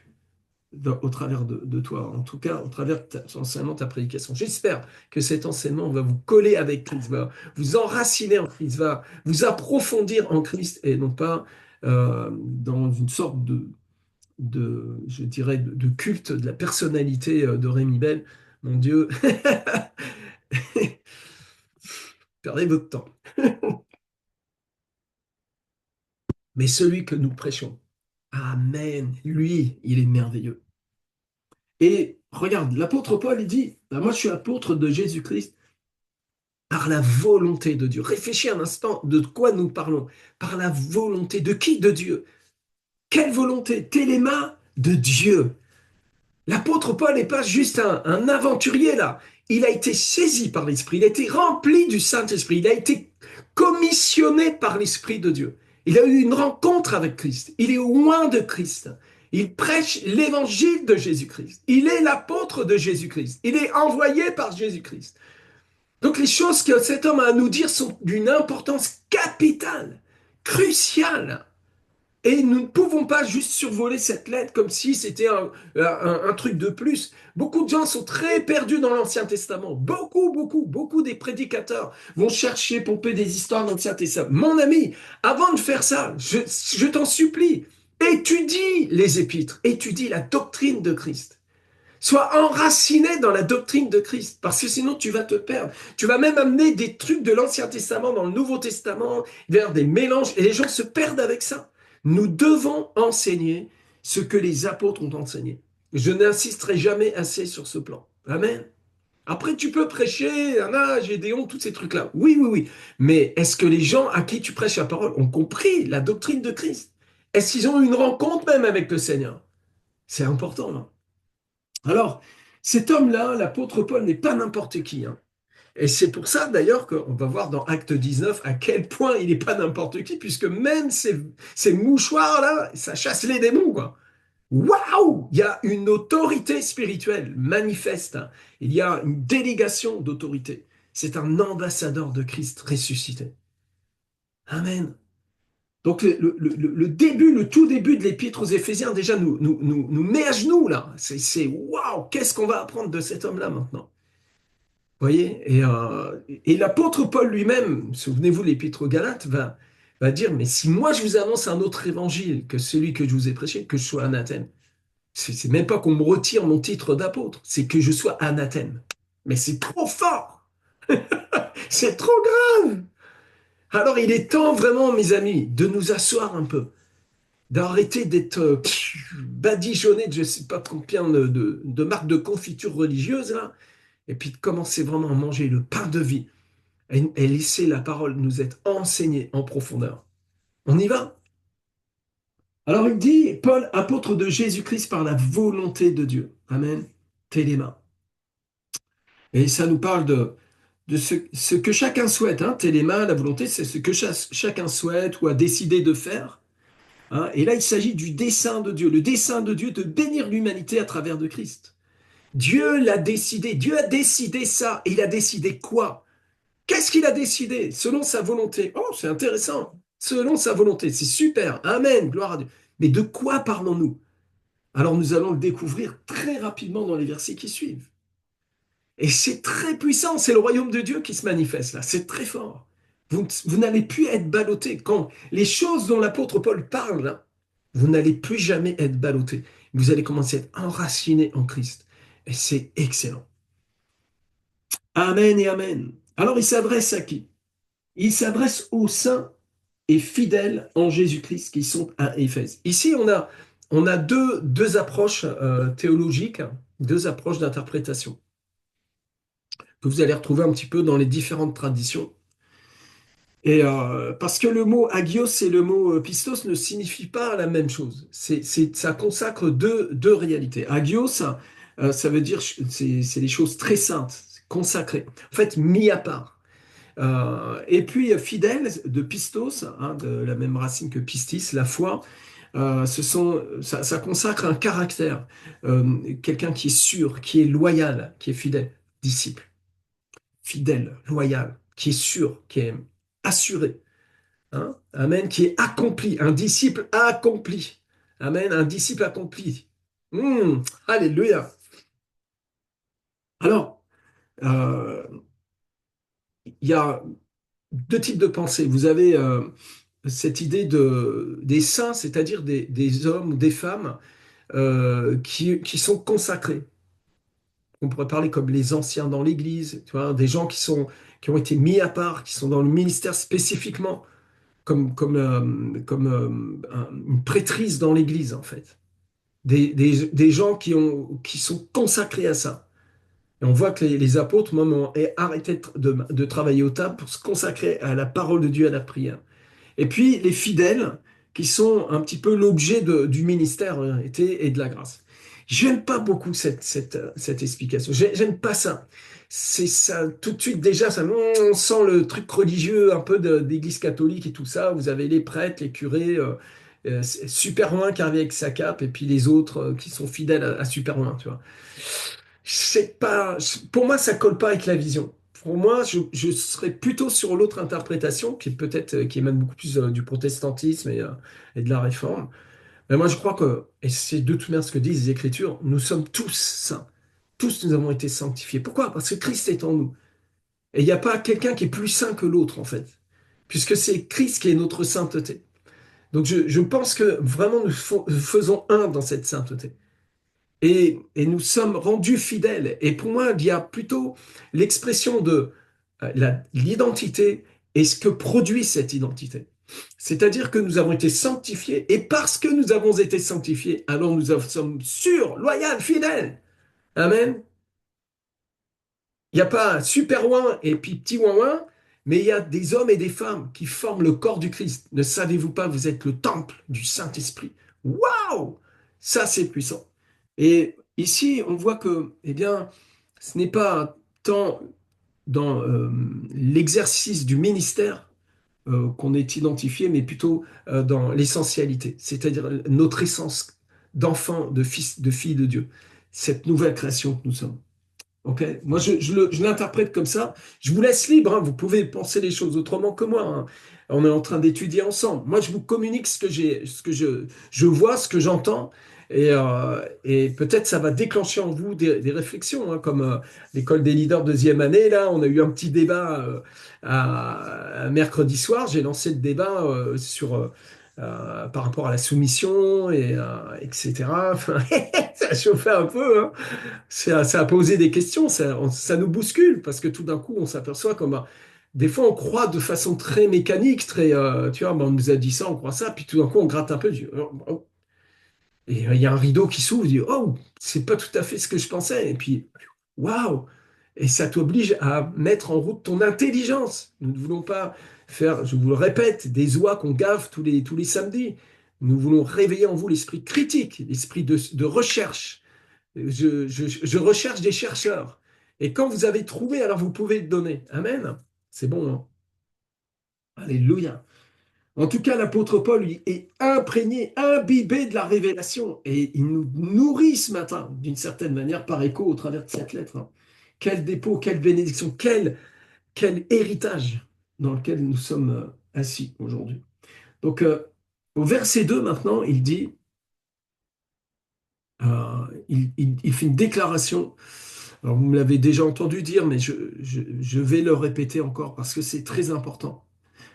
au travers de toi, en tout cas au travers de ton enseignement, ta prédication. J'espère que cet enseignement va vous coller avec Christ, va vous enraciner en Christ, va vous approfondir en Christ et non pas dans une sorte je dirais, de culte de la personnalité de Rémi Bell. Mon Dieu, perdez votre temps. Mais celui que nous prêchons, Amen, lui, il est merveilleux. Et regarde, l'apôtre Paul, il dit, ben moi je suis apôtre de Jésus-Christ par la volonté de Dieu. Réfléchis un instant de quoi nous parlons. Par la volonté de qui? De Dieu. Quelle volonté? Téléma de Dieu. L'apôtre Paul n'est pas juste un aventurier là. Il a été saisi par l'Esprit, il a été rempli du Saint-Esprit, il a été commissionné par l'Esprit de Dieu. Il a eu une rencontre avec Christ, il est loin de Christ. Il prêche l'évangile de Jésus-Christ. Il est l'apôtre de Jésus-Christ. Il est envoyé par Jésus-Christ. Donc les choses que cet homme a à nous dire sont d'une importance capitale, cruciale. Et nous ne pouvons pas juste survoler cette lettre comme si c'était un truc de plus. Beaucoup de gens sont très perdus dans l'Ancien Testament. Beaucoup, beaucoup, beaucoup des prédicateurs vont chercher, pomper des histoires dans l'Ancien Testament. Mon ami, avant de faire ça, je t'en supplie, étudie les épîtres, étudie la doctrine de Christ. Sois enraciné dans la doctrine de Christ, parce que sinon tu vas te perdre. Tu vas même amener des trucs de l'Ancien Testament dans le Nouveau Testament, vers des mélanges, et les gens se perdent avec ça. Nous devons enseigner ce que les apôtres ont enseigné. Je n'insisterai jamais assez sur ce plan. Amen. Après, tu peux prêcher, Gédéon, tous ces trucs-là. Oui, oui, oui. Mais est-ce que les gens à qui tu prêches la parole ont compris la doctrine de Christ? Est-ce qu'ils ont eu une rencontre même avec le Seigneur? C'est important, non? Alors, cet homme-là, l'apôtre Paul, n'est pas n'importe qui, hein. Et c'est pour ça, d'ailleurs, qu'on va voir dans Acte 19 à quel point il n'est pas n'importe qui, puisque même ces mouchoirs-là, ça chasse les démons, quoi. Waouh! Il y a une autorité spirituelle manifeste, hein. Il y a une délégation d'autorité. C'est un ambassadeur de Christ ressuscité. Amen. Donc le début, le tout début de l'épître aux Éphésiens, déjà nous met à genoux là. Waouh, qu'est-ce qu'on va apprendre de cet homme-là maintenant? Vous voyez? Et l'apôtre Paul lui-même, souvenez-vous de l'épître aux Galates, va dire, mais si moi je vous annonce un autre évangile que celui que je vous ai prêché, que je sois anathème. C'est même pas qu'on me retire mon titre d'apôtre, c'est que je sois anathème. Mais c'est trop fort, c'est trop grave. Alors il est temps vraiment, mes amis, de nous asseoir un peu, d'arrêter d'être badigeonné de je ne sais pas combien de marques de confiture religieuse, là, et puis de commencer vraiment à manger le pain de vie et laisser la parole nous être enseignée en profondeur. On y va? Alors il dit, Paul, apôtre de Jésus-Christ par la volonté de Dieu. Amen. Téléma. Et ça nous parle de ce que chacun souhaite. Hein. Téléma, la volonté, c'est ce que chacun souhaite ou a décidé de faire. Hein. Et là, il s'agit du dessein de Dieu, le dessein de Dieu de bénir l'humanité à travers de Christ. Dieu l'a décidé, Dieu a décidé ça, et il a décidé quoi? Qu'est-ce qu'il a décidé selon sa volonté? Oh, c'est intéressant. Selon sa volonté, c'est super. Amen, gloire à Dieu. Mais de quoi parlons-nous? Alors nous allons le découvrir très rapidement dans les versets qui suivent. Et c'est très puissant, c'est le royaume de Dieu qui se manifeste là, c'est très fort. Vous n'allez plus être ballotté. Quand les choses dont l'apôtre Paul parle, là, vous n'allez plus jamais être ballotté. Vous allez commencer à être enraciné en Christ. Et c'est excellent. Amen et amen. Alors il s'adresse à qui? Il s'adresse aux saints et fidèles en Jésus-Christ qui sont à Éphèse. Ici, on a deux approches théologiques, deux approches d'interprétation que vous allez retrouver un petit peu dans les différentes traditions. Et parce que le mot agios et le mot pistos ne signifient pas la même chose. Ça consacre deux réalités. Agios, ça veut dire c'est les choses très saintes, consacrées, en fait mis à part. Et puis fidèle de pistos, hein, de la même racine que pistis, la foi, ça consacre un caractère, quelqu'un qui est sûr, qui est loyal, qui est fidèle, disciple, fidèle, loyal, qui est sûr, qui est assuré. Hein. Amen, qui est accompli, un disciple accompli. Amen, un disciple accompli. Alléluia. Alors, euh, il y a deux types de pensées. Vous avez cette idée des saints, c'est-à-dire des hommes ou des femmes qui sont consacrés. On pourrait parler comme les anciens dans l'Église, tu vois, des gens qui ont été mis à part, qui sont dans le ministère spécifiquement, comme une prêtrise dans l'Église, en fait. Des gens qui sont consacrés à ça. Et on voit que les apôtres, même, ont arrêté de travailler au table pour se consacrer à la parole de Dieu, à la prière. Et puis les fidèles, qui sont un petit peu l'objet du ministère et de la grâce. J'aime pas beaucoup cette explication. J'aime pas ça. C'est ça, tout de suite déjà, on sent le truc religieux un peu d'église catholique et tout ça. Vous avez les prêtres, les curés, super loin qui arrive avec sa cape, et puis les autres qui sont fidèles à super loin, tu vois. C'est pas, pour moi, ça colle pas avec la vision. pour moi, je serais plutôt sur l'autre interprétation, qui est peut-être, qui émane beaucoup plus du protestantisme et de la réforme. Mais moi, je crois que, et c'est de toute manière ce que disent les Écritures, nous sommes tous saints. Tous nous avons été sanctifiés. Pourquoi? Parce que Christ est en nous. Et il n'y a pas quelqu'un qui est plus saint que l'autre, en fait, puisque c'est Christ qui est notre sainteté. Donc je pense que vraiment nous faisons un dans cette sainteté. Et nous sommes rendus fidèles. Et pour moi, il y a plutôt l'expression de l'identité et ce que produit cette identité. C'est-à-dire que nous avons été sanctifiés, et parce que nous avons été sanctifiés, alors nous sommes sûrs, loyaux, fidèles. Amen. Il n'y a pas super ouin et puis petit ouin ouin, mais il y a des hommes et des femmes qui forment le corps du Christ. Ne savez-vous pas, vous êtes le temple du Saint-Esprit. Waouh! Ça, c'est puissant. Et ici, on voit que, eh bien, ce n'est pas tant dans l'exercice du ministère qu'on est identifié, mais plutôt dans l'essentialité, c'est-à-dire notre essence d'enfant, de fils, de fille de Dieu, cette nouvelle création que nous sommes. Ok, moi je l'interprète comme ça. Je vous laisse libre, hein. Vous pouvez penser les choses autrement que moi, hein. On est en train d'étudier ensemble. Moi, je vous communique ce que j'ai, ce que je vois, ce que j'entends, et peut-être ça va déclencher en vous des réflexions, hein, comme l'école des leaders deuxième année. Là, on a eu un petit débat à mercredi soir. J'ai lancé le débat par rapport à la soumission etc. Enfin, ça a chauffé un peu, hein. Ça a posé des questions, ça nous bouscule, parce que tout d'un coup, on s'aperçoit comme des fois, on croit de façon très mécanique, très, tu vois, ben, on nous a dit ça, on croit ça, puis tout d'un coup, on gratte un peu, oh. Et il y a un rideau qui s'ouvre, dit, oh, c'est pas tout à fait ce que je pensais, et puis, waouh! Et ça t'oblige à mettre en route ton intelligence. Nous ne voulons pas faire, je vous le répète, des oies qu'on gave tous les samedis. Nous voulons réveiller en vous l'esprit critique, l'esprit de recherche. Je recherche des chercheurs. Et quand vous avez trouvé, alors vous pouvez le donner. Amen. C'est bon, hein? Alléluia. En tout cas, l'apôtre Paul lui, est imprégné, imbibé de la révélation. Et il nous nourrit ce matin, d'une certaine manière, par écho au travers de cette lettre, hein. Quel dépôt, quelle bénédiction, quel héritage dans lequel nous sommes assis aujourd'hui. Donc, au verset 2 maintenant, il dit, il fait une déclaration. Alors, vous me l'avez déjà entendu dire, mais je vais le répéter encore parce que c'est très important.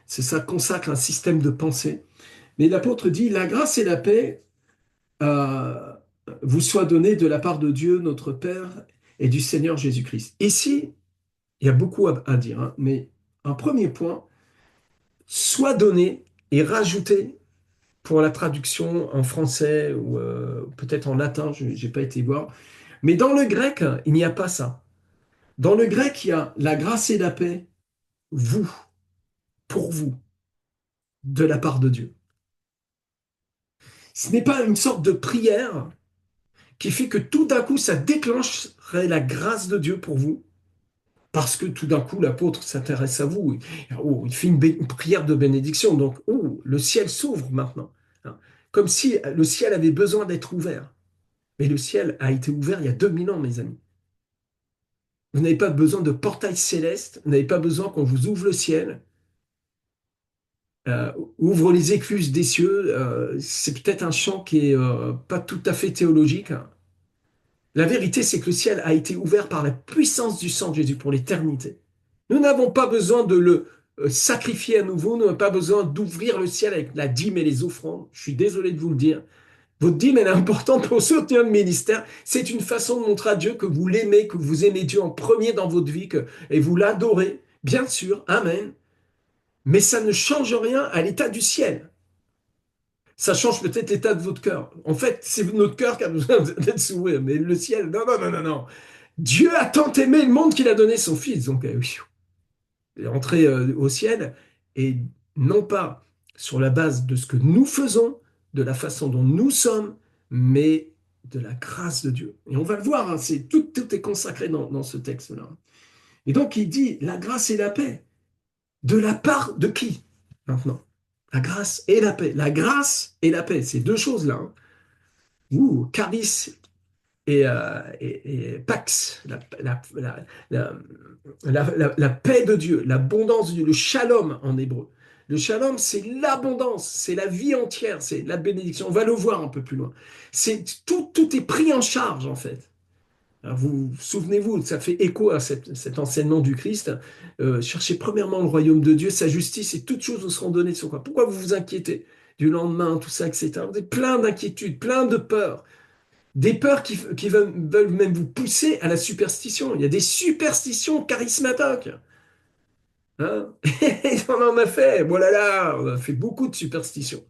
C'est ça consacre un système de pensée. Mais l'apôtre dit, la grâce et la paix euh, vous soient données de la part de Dieu, notre Père, et du Seigneur Jésus-Christ. Ici, il y a beaucoup à dire, hein, mais un premier point, soit donné et rajouté pour la traduction en français ou peut-être en latin, je n'ai pas été voir. Mais dans le grec, il n'y a pas ça. Dans le grec, il y a la grâce et la paix, vous, pour vous, de la part de Dieu. Ce n'est pas une sorte de prière qui fait que tout d'un coup, ça déclencherait la grâce de Dieu pour vous, parce que tout d'un coup, l'apôtre s'intéresse à vous. Oh, il fait une prière de bénédiction, donc oh, le ciel s'ouvre maintenant, hein. Comme si le ciel avait besoin d'être ouvert. Mais le ciel a été ouvert il y a 2000 ans, mes amis. Vous n'avez pas besoin de portail céleste, vous n'avez pas besoin qu'on vous ouvre le ciel. Ouvre les écluses des cieux, c'est peut-être un chant qui est pas tout à fait théologique, hein. La vérité, c'est que le ciel a été ouvert par la puissance du sang de Jésus pour l'éternité. Nous n'avons pas besoin de le sacrifier à nouveau, nous n'avons pas besoin d'ouvrir le ciel avec la dîme et les offrandes. Je suis désolé de vous le dire. Votre dîme, elle est importante pour soutenir le ministère. C'est une façon de montrer à Dieu que vous l'aimez, que vous aimez Dieu en premier dans votre vie, et vous l'adorez. Bien sûr, Amen. Mais ça ne change rien à l'état du ciel. Ça change peut-être l'état de votre cœur. En fait, c'est notre cœur qui a besoin d'être s'ouvrir. Mais le ciel, non, non, non, non, non. Dieu a tant aimé le monde qu'il a donné son Fils. Donc, il est entré au ciel, et non pas sur la base de ce que nous faisons, de la façon dont nous sommes, mais de la grâce de Dieu. Et on va le voir, hein, tout est consacré dans ce texte-là. Et donc, il dit la grâce et la paix. De la part de qui maintenant? La grâce et la paix. La grâce et la paix, ces deux choses-là, hein. Ouh, charis et Pax, la, la paix de Dieu, l'abondance de Dieu, le shalom en hébreu. Le shalom, c'est l'abondance, c'est la vie entière, c'est la bénédiction. On va le voir un peu plus loin. C'est tout est pris en charge en fait. Alors vous souvenez-vous, ça fait écho à cet enseignement du Christ. Cherchez premièrement le royaume de Dieu, sa justice, et toutes choses vous seront données sur quoi. Pourquoi vous vous inquiétez du lendemain, tout ça, etc. Vous êtes plein d'inquiétudes, plein de peurs. Des peurs qui veulent même vous pousser à la superstition. Il y a des superstitions charismatiques. Hein. On en a fait, voilà là, on a fait beaucoup de superstitions.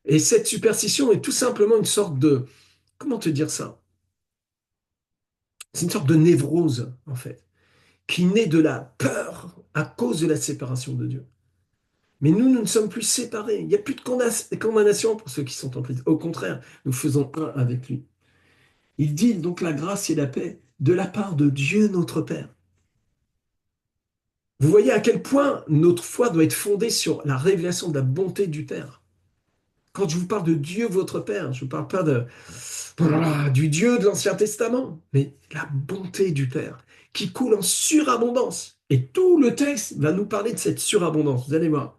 Et cette superstition est tout simplement une sorte de, comment te dire ça? C'est une sorte de névrose, en fait, qui naît de la peur à cause de la séparation de Dieu. Mais nous ne sommes plus séparés. Il n'y a plus de condamnation pour ceux qui sont en prison. Au contraire, nous faisons un avec lui. Il dit donc la grâce et la paix de la part de Dieu notre Père. Vous voyez à quel point notre foi doit être fondée sur la révélation de la bonté du Père. Quand je vous parle de Dieu votre Père, je ne parle pas du Dieu de l'Ancien Testament, mais la bonté du Père qui coule en surabondance. Et tout le texte va nous parler de cette surabondance. Vous allez voir.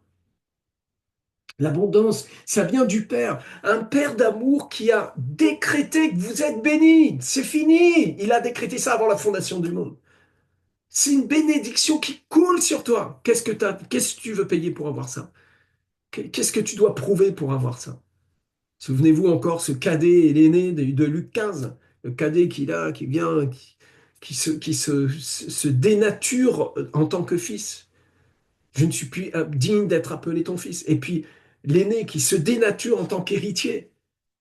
L'abondance, ça vient du Père. Un Père d'amour qui a décrété que vous êtes bénis. C'est fini. Il a décrété ça avant la fondation du monde. C'est une bénédiction qui coule sur toi. Qu'est-ce que tu veux payer pour avoir ça? Qu'est-ce que tu dois prouver pour avoir ça? Souvenez-vous encore ce cadet et l'aîné de Luc 15, le cadet qui vient, qui se dénature en tant que fils. Je ne suis plus digne d'être appelé ton fils. Et puis l'aîné qui se dénature en tant qu'héritier,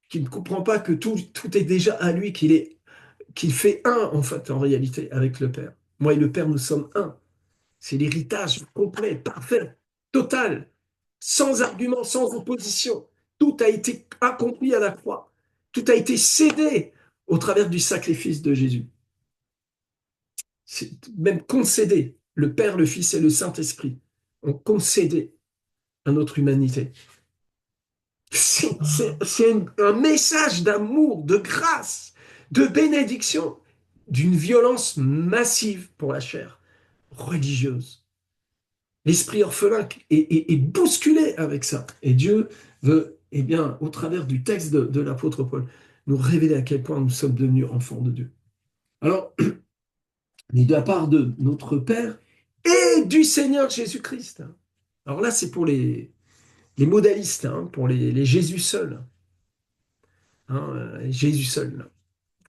qui ne comprend pas que tout est déjà à lui, qu'il fait un en fait en réalité avec le Père. Moi et le Père, nous sommes un. C'est l'héritage complet, parfait, total, sans argument, sans opposition. Tout a été accompli à la croix. Tout a été cédé au travers du sacrifice de Jésus. C'est même concédé. Le Père, le Fils et le Saint-Esprit ont concédé à notre humanité. C'est un message d'amour, de grâce, de bénédiction, d'une violence massive pour la chair religieuse. L'esprit orphelin est bousculé avec ça. Et Dieu veut, eh bien, au travers du texte de l'apôtre Paul, nous révéler à quel point nous sommes devenus enfants de Dieu. Alors, mais de la part de notre Père et du Seigneur Jésus-Christ. Alors là, c'est pour les modalistes, hein, pour les Jésus seuls. Hein, Jésus seul.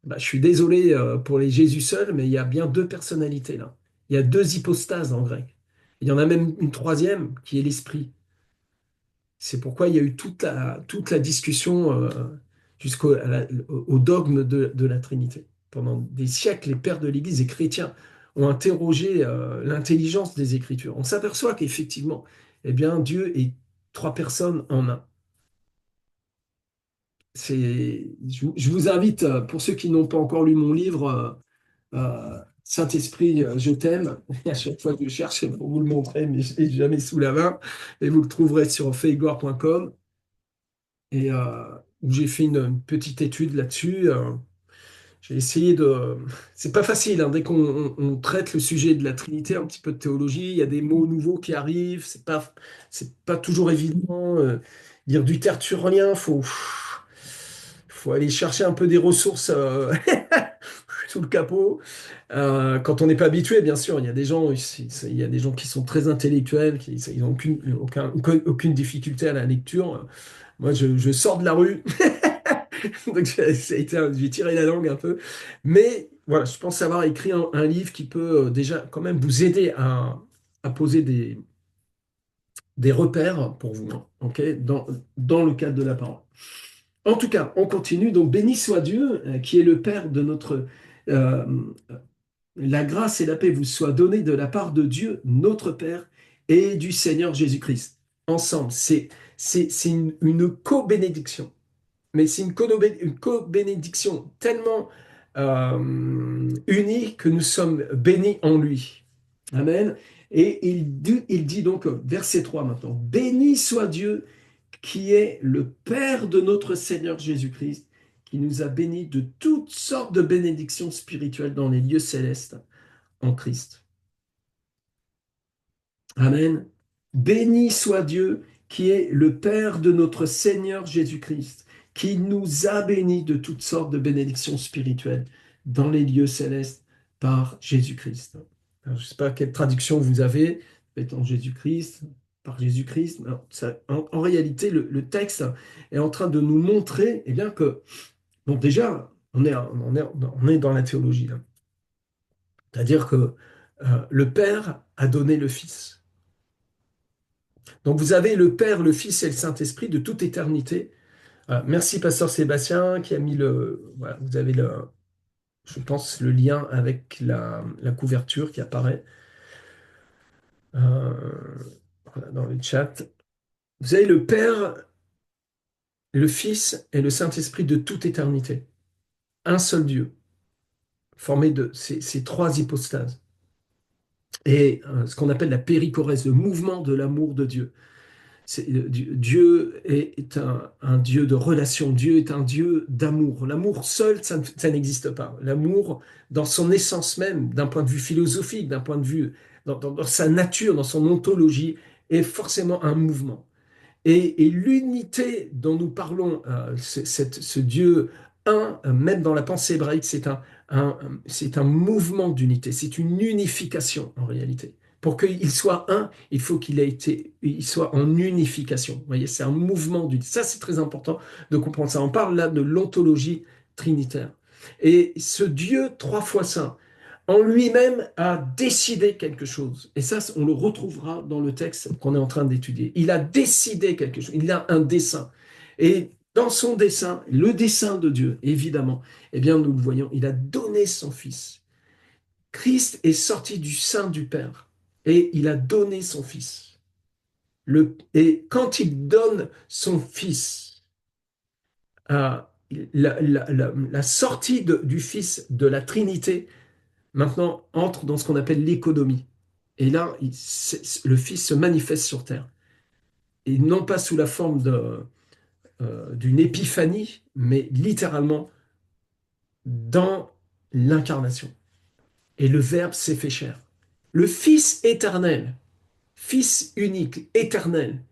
Bah, je suis désolé pour les Jésus seuls, mais il y a bien deux personnalités là. Il y a deux hypostases en grec. Il y en a même une troisième qui est l'esprit. C'est pourquoi il y a eu toute la discussion au dogme de la Trinité. Pendant des siècles, les pères de l'Église et chrétiens ont interrogé l'intelligence des Écritures. On s'aperçoit qu'effectivement, eh bien, Dieu est trois personnes en un. Je vous invite, pour ceux qui n'ont pas encore lu mon livre, Saint-Esprit, je t'aime. Et à chaque fois que je cherche pour vous le montrer, mais je l'ai jamais sous la main. Et vous le trouverez sur faitgloire.com. Et où j'ai fait une petite étude là-dessus. J'ai essayé de. C'est pas facile, hein, dès qu'on traite le sujet de la Trinité, un petit peu de théologie, il y a des mots nouveaux qui arrivent. C'est pas toujours évident. Lire du tertullien, faut aller chercher un peu des ressources sous le capot. Quand on n'est pas habitué, bien sûr, il y a des gens, il y a des gens qui sont très intellectuels, ils n'ont aucune difficulté à la lecture. Moi, je sors de la rue, donc j'ai tiré la langue un peu. Mais voilà, je pense avoir écrit un livre qui peut déjà quand même vous aider à poser des repères pour vous, hein, ok, dans le cadre de la parole. En tout cas, on continue. Donc, béni soit Dieu, qui est le Père de notre... euh, la grâce et la paix vous soient données de la part de Dieu, notre Père, et du Seigneur Jésus-Christ. Ensemble, c'est une co-bénédiction. Mais c'est une co-bénédiction tellement unie que nous sommes bénis en lui. Amen. Et il dit donc, verset 3 maintenant, béni soit Dieu qui est le Père de notre Seigneur Jésus-Christ, qui nous a bénis de toutes sortes de bénédictions spirituelles dans les lieux célestes en Christ. Amen. Béni soit Dieu qui est le Père de notre Seigneur Jésus-Christ, qui nous a bénis de toutes sortes de bénédictions spirituelles dans les lieux célestes par Jésus-Christ. Alors, je ne sais pas quelle traduction vous avez, peut-être en Jésus-Christ, par Jésus-Christ. En réalité, le texte est en train de nous montrer eh bien, que, bon, déjà, on est dans la théologie, hein. C'est-à-dire que le Père a donné le Fils. Donc vous avez le Père, le Fils et le Saint-Esprit de toute éternité. Merci, Pasteur Sébastien, qui a mis le... Voilà, vous avez, je pense, le lien avec la couverture qui apparaît euh, voilà, dans le chat. Vous avez le Père, le Fils et le Saint-Esprit de toute éternité. Un seul Dieu, formé de ces trois hypostases. Et ce qu'on appelle la périchorèse, le mouvement de l'amour de Dieu. Dieu est un Dieu de relation, Dieu est un Dieu d'amour. L'amour seul, ça n'existe pas. L'amour, dans son essence même, d'un point de vue philosophique, d'un point de vue, dans sa nature, dans son ontologie, est forcément un mouvement. Et l'unité dont nous parlons, ce Dieu un, même dans la pensée hébraïque, c'est un mouvement d'unité, c'est une unification en réalité. Pour qu'il soit un, il faut il soit en unification. Vous voyez, c'est un mouvement d'unité. Ça, c'est très important de comprendre ça. On parle là de l'ontologie trinitaire. Et ce Dieu trois fois saint, en lui-même a décidé quelque chose. Et ça, on le retrouvera dans le texte qu'on est en train d'étudier. Il a décidé quelque chose. Il a un dessein. Et dans son dessein, le dessein de Dieu, évidemment, eh bien, nous le voyons, il a donné son Fils. Christ est sorti du sein du Père et il a donné son Fils. Et quand il donne son Fils, la sortie du Fils de la Trinité, maintenant entre dans ce qu'on appelle l'économie. Et là, le Fils se manifeste sur terre. Et non pas sous la forme d'une épiphanie, mais littéralement dans l'incarnation. Et le Verbe s'est fait chair. Le Fils éternel, Fils unique, éternel,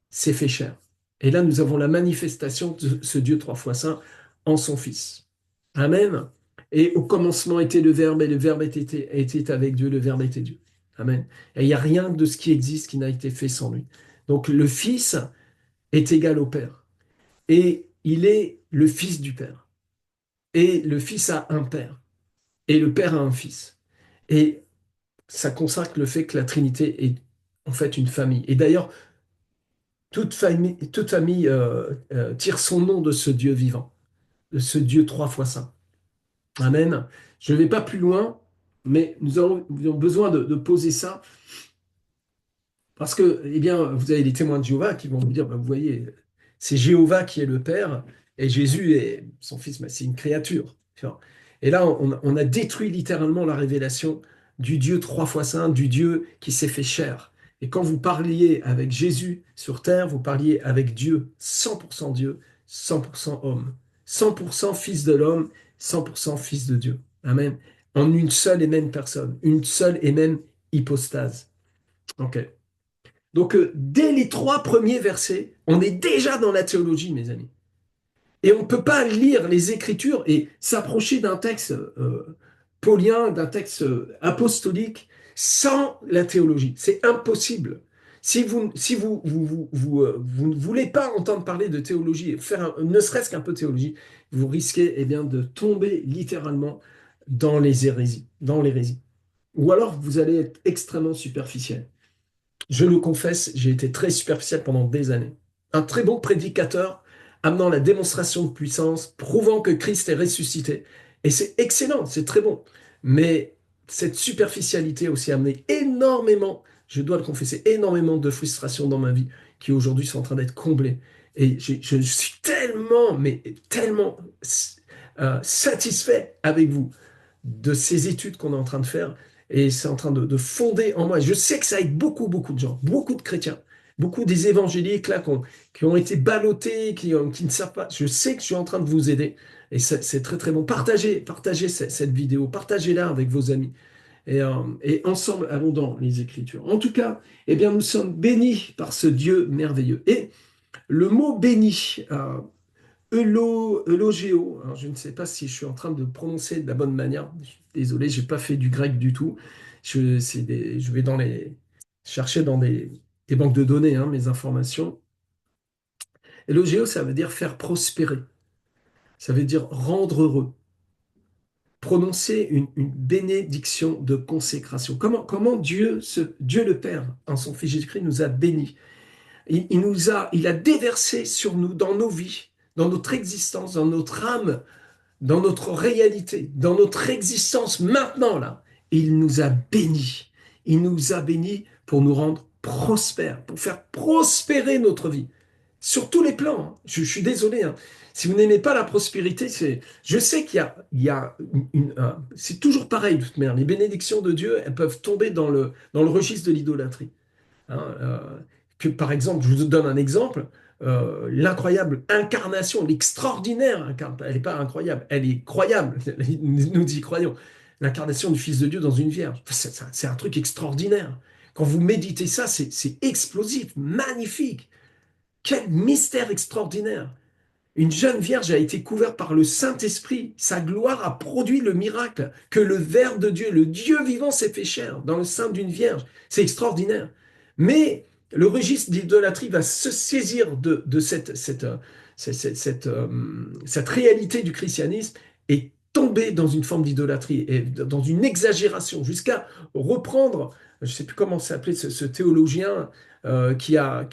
s'est fait chair. Et là, nous avons la manifestation de ce Dieu trois fois saint en son Fils. Amen. Et au commencement était le Verbe, et le Verbe était avec Dieu, le Verbe était Dieu. Amen. Et il n'y a rien de ce qui existe qui n'a été fait sans lui. Donc le Fils est égal au Père. Et il est le Fils du Père. Et le Fils a un Père. Et le Père a un Fils. Et ça consacre le fait que la Trinité est en fait une famille. Et d'ailleurs, toute famille tire son nom de ce Dieu vivant, de ce Dieu trois fois saint. Amen. Je ne vais pas plus loin, mais nous avons besoin de poser ça parce que, eh bien, vous avez les témoins de Jéhovah qui vont vous dire, bah, vous voyez, c'est Jéhovah qui est le Père et Jésus est son fils, mais c'est une créature. Tu vois. Et là, on a détruit littéralement la révélation du Dieu trois fois saint, du Dieu qui s'est fait chair. Et quand vous parliez avec Jésus sur terre, vous parliez avec Dieu, 100% Dieu, 100% homme, 100% fils de l'homme, 100% fils de Dieu. Amen. En une seule et même personne, une seule et même hypostase. Ok. Donc, dès les trois premiers versets, on est déjà dans la théologie, mes amis. Et on ne peut pas lire les Écritures et s'approcher d'un texte paulien, d'un texte apostolique, sans la théologie. C'est impossible. Si vous ne voulez pas entendre parler de théologie, ne serait-ce qu'un peu de théologie, vous risquez eh bien, de tomber littéralement dans les hérésies, dans l'hérésie. Ou alors vous allez être extrêmement superficiel. Je le confesse, j'ai été très superficiel pendant des années. Un très bon prédicateur amenant la démonstration de puissance, prouvant que Christ est ressuscité. Et c'est excellent, c'est très bon. Mais cette superficialité a aussi amené énormément, je dois le confesser, énormément de frustration dans ma vie qui aujourd'hui sont en train d'être comblées. Et je suis tellement, mais tellement satisfait avec vous de ces études qu'on est en train de faire et c'est en train de fonder en moi. Je sais que ça aide beaucoup, beaucoup de gens, beaucoup de chrétiens, beaucoup des évangéliques là qui ont été ballottés, qui ne savent pas. Je sais que je suis en train de vous aider et c'est très très bon. Partagez cette vidéo, partagez-la avec vos amis et ensemble allons dans les Écritures. En tout cas, eh bien, nous sommes bénis par ce Dieu merveilleux. Et le mot béni, eulogéo, alors je ne sais pas si je suis en train de prononcer de la bonne manière. Désolé, j'ai pas fait du grec du tout. Je vais chercher dans des banques de données mes informations. Eulogéo, ça veut dire faire prospérer. Ça veut dire rendre heureux. Prononcer une bénédiction de consécration. Comment Dieu le Père, en son Fils Jésus-Christ, nous a bénis. Il a déversé sur nous, dans nos vies, dans notre existence, dans notre âme, dans notre réalité, dans notre existence maintenant, là. Il nous a bénis. Il nous a bénis pour nous rendre prospères, pour faire prospérer notre vie. Sur tous les plans, hein. Je suis désolé, hein. Si vous n'aimez pas la prospérité, je sais qu'il y a c'est toujours pareil de toute manière. Les bénédictions de Dieu, elles peuvent tomber dans le registre de l'idolâtrie, hein, que par exemple, je vous donne un exemple, l'incroyable incarnation, l'extraordinaire incarnation, elle n'est pas incroyable, elle est croyable, nous dit croyons, l'incarnation du Fils de Dieu dans une vierge. C'est un truc extraordinaire. Quand vous méditez ça, c'est explosif, magnifique. Quel mystère extraordinaire. Une jeune vierge a été couverte par le Saint-Esprit. Sa gloire a produit le miracle que le Verbe de Dieu, le Dieu vivant, s'est fait chair dans le sein d'une vierge. C'est extraordinaire. Mais le registre d'idolâtrie va se saisir de cette réalité du christianisme et tomber dans une forme d'idolâtrie et dans une exagération jusqu'à reprendre, je ne sais plus comment s'appelait ce théologien qui a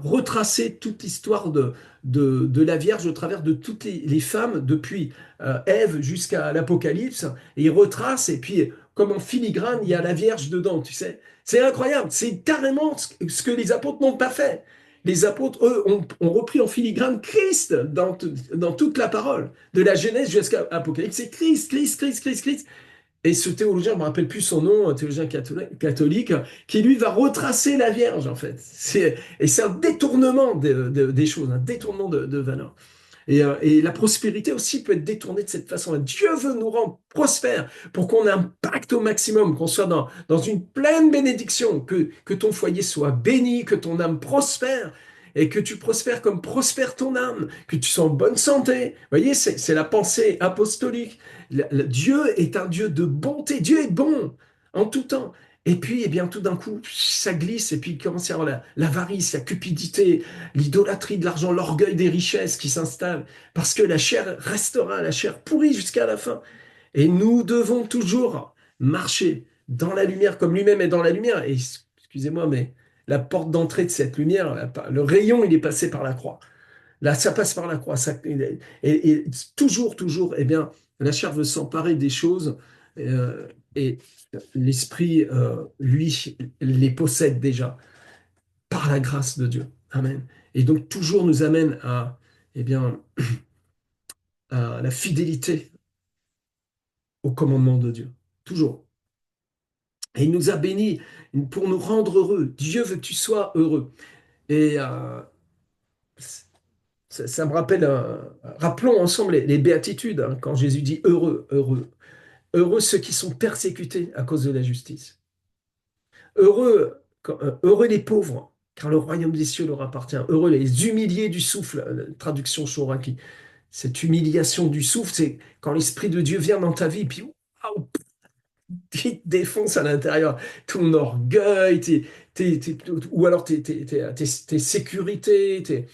retracé toute l'histoire de la Vierge au travers de toutes les femmes, depuis Ève jusqu'à l'Apocalypse, et il retrace, et puis comme en filigrane, il y a la Vierge dedans, tu sais. C'est incroyable, c'est carrément ce que les apôtres n'ont pas fait. Les apôtres, eux, ont repris en filigrane Christ dans toute la parole, de la Genèse jusqu'à l'Apocalypse. C'est Christ, Christ, Christ, Christ, Christ. Et ce théologien, je ne me rappelle plus son nom, un théologien catholique, qui lui va retracer la Vierge, en fait. Et c'est un détournement des choses, un détournement de valeur. Et la prospérité aussi peut être détournée de cette façon-là. Dieu veut nous rendre prospères pour qu'on impacte au maximum, qu'on soit dans une pleine bénédiction, que ton foyer soit béni, que ton âme prospère et que tu prospères comme prospère ton âme, que tu sois en bonne santé. Vous voyez, c'est la pensée apostolique. Dieu est un Dieu de bonté. Dieu est bon en tout temps. Et puis, eh bien, tout d'un coup, ça glisse, et puis il commence à y avoir l'avarice, la cupidité, l'idolâtrie de l'argent, l'orgueil des richesses qui s'installe, parce que la chair restera, la chair pourrie jusqu'à la fin. Et nous devons toujours marcher dans la lumière comme lui-même est dans la lumière. Et excusez-moi, mais la porte d'entrée de cette lumière, le rayon, il est passé par la croix. Là, ça passe par la croix. Et toujours, toujours, eh bien, la chair veut s'emparer des choses et l'esprit, lui, les possède déjà par la grâce de Dieu. Amen. Et donc toujours nous amène eh bien, à la fidélité au commandement de Dieu. Toujours. Et il nous a bénis pour nous rendre heureux. Dieu veut que tu sois heureux. Et ça me rappelle, rappelons ensemble les béatitudes, hein, quand Jésus dit heureux, heureux. Heureux ceux qui sont persécutés à cause de la justice. Heureux, heureux les pauvres, car le royaume des cieux leur appartient. Heureux les humiliés du souffle, traduction Chouraki. Cette humiliation du souffle, c'est quand l'Esprit de Dieu vient dans ta vie, puis waouh, il te défonce à l'intérieur. Ton orgueil, ou alors tes sécurités,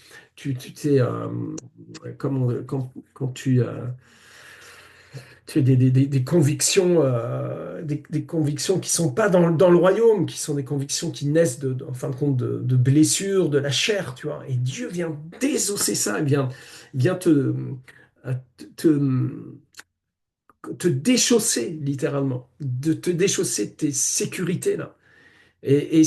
quand tu as des convictions, des convictions qui sont pas dans le royaume, qui sont des convictions qui naissent en fin de compte de blessures, de la chair, tu vois. Et Dieu vient désosser ça, vient te, te déchausser littéralement, de te déchausser de tes sécurités là. Et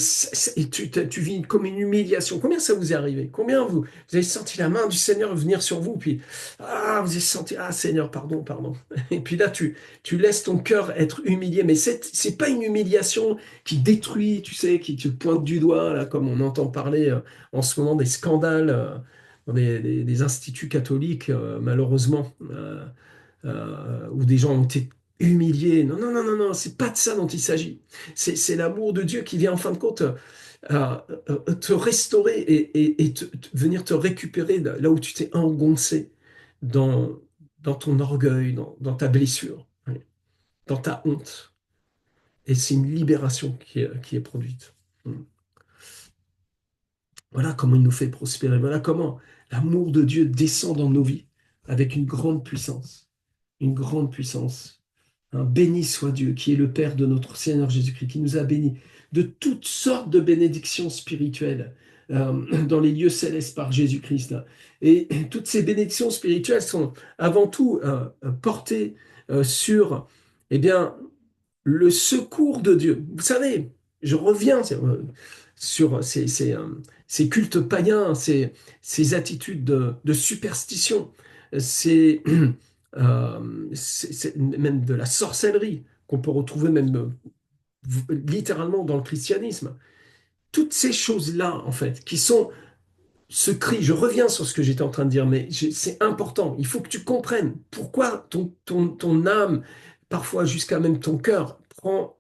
tu vis comme une humiliation. Combien ça vous est arrivé? Combien vous avez senti la main du Seigneur venir sur vous, puis vous avez senti, ah Seigneur, pardon, pardon. Et puis là, tu laisses ton cœur être humilié, mais c'est pas une humiliation qui détruit, tu sais, qui te pointe du doigt, là, comme on entend parler en ce moment des scandales dans des instituts catholiques, malheureusement. Où des gens ont été humiliés. Non, non, non, non, non, c'est pas de ça dont il s'agit. C'est l'amour de Dieu qui vient en fin de compte te restaurer et venir te récupérer là où tu t'es engoncé dans, dans ton orgueil, dans ta blessure, oui, dans ta honte. Et c'est une libération qui est produite. Voilà comment il nous fait prospérer. Voilà comment l'amour de Dieu descend dans nos vies avec une grande puissance. Une grande puissance. Hein, béni soit Dieu, qui est le Père de notre Seigneur Jésus-Christ, qui nous a bénis de toutes sortes de bénédictions spirituelles dans les lieux célestes par Jésus-Christ. Là. Et toutes ces bénédictions spirituelles sont avant tout portées sur, eh bien, le secours de Dieu. Vous savez, je reviens sur ces cultes païens, ces attitudes de superstition, ces, même de la sorcellerie qu'on peut retrouver même littéralement dans le christianisme. Toutes ces choses-là, en fait, qui sont ce cri, je reviens sur ce que j'étais en train de dire, mais c'est important. Il faut que tu comprennes pourquoi ton âme, parfois jusqu'à même ton cœur, prend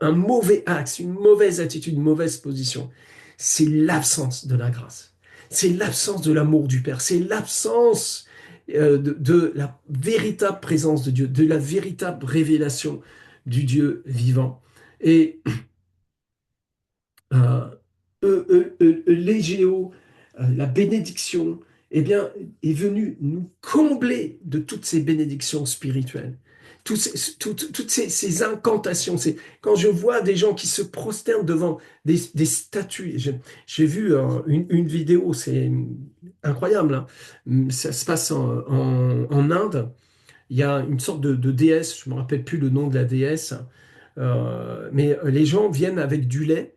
un mauvais axe, une mauvaise attitude, une mauvaise position. C'est l'absence de la grâce. C'est l'absence de l'amour du Père. C'est l'absence de la véritable présence de Dieu, de la véritable révélation du Dieu vivant. Et euh, l'égéo, la bénédiction, eh bien, est venue nous combler de toutes ces bénédictions spirituelles, toutes ces incantations. Quand je vois des gens qui se prosternent devant des statues, j'ai vu une vidéo, c'est incroyable, hein. Ça se passe en Inde. Il y a une sorte de déesse, je ne me rappelle plus le nom de la déesse, mais les gens viennent avec du lait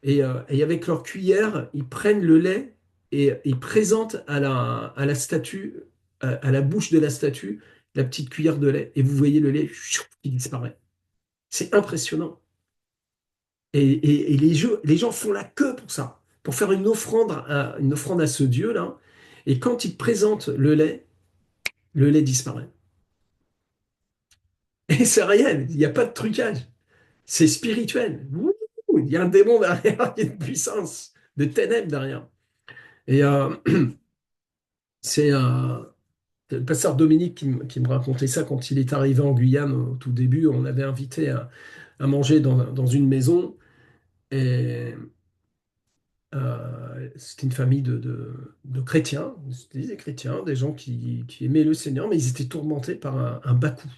et avec leur cuillère, ils prennent le lait et ils présentent à la statue, à la bouche de la statue, la petite cuillère de lait. Et vous voyez le lait qui disparaît. C'est impressionnant. Et les gens font la queue pour ça, pour faire une offrande à ce Dieu-là. Et quand ils présentent le lait disparaît. Et c'est réel, il n'y a pas de trucage. C'est spirituel. Ouh, il y a un démon derrière, il y a une puissance de ténèbres derrière. Et c'est le pasteur Dominique qui me racontait ça quand il est arrivé en Guyane au tout début. On l'avait invité à manger dans une maison et c'était une famille de chrétiens, c'était des chrétiens, des gens qui aimaient le Seigneur, mais ils étaient tourmentés par un Bakou.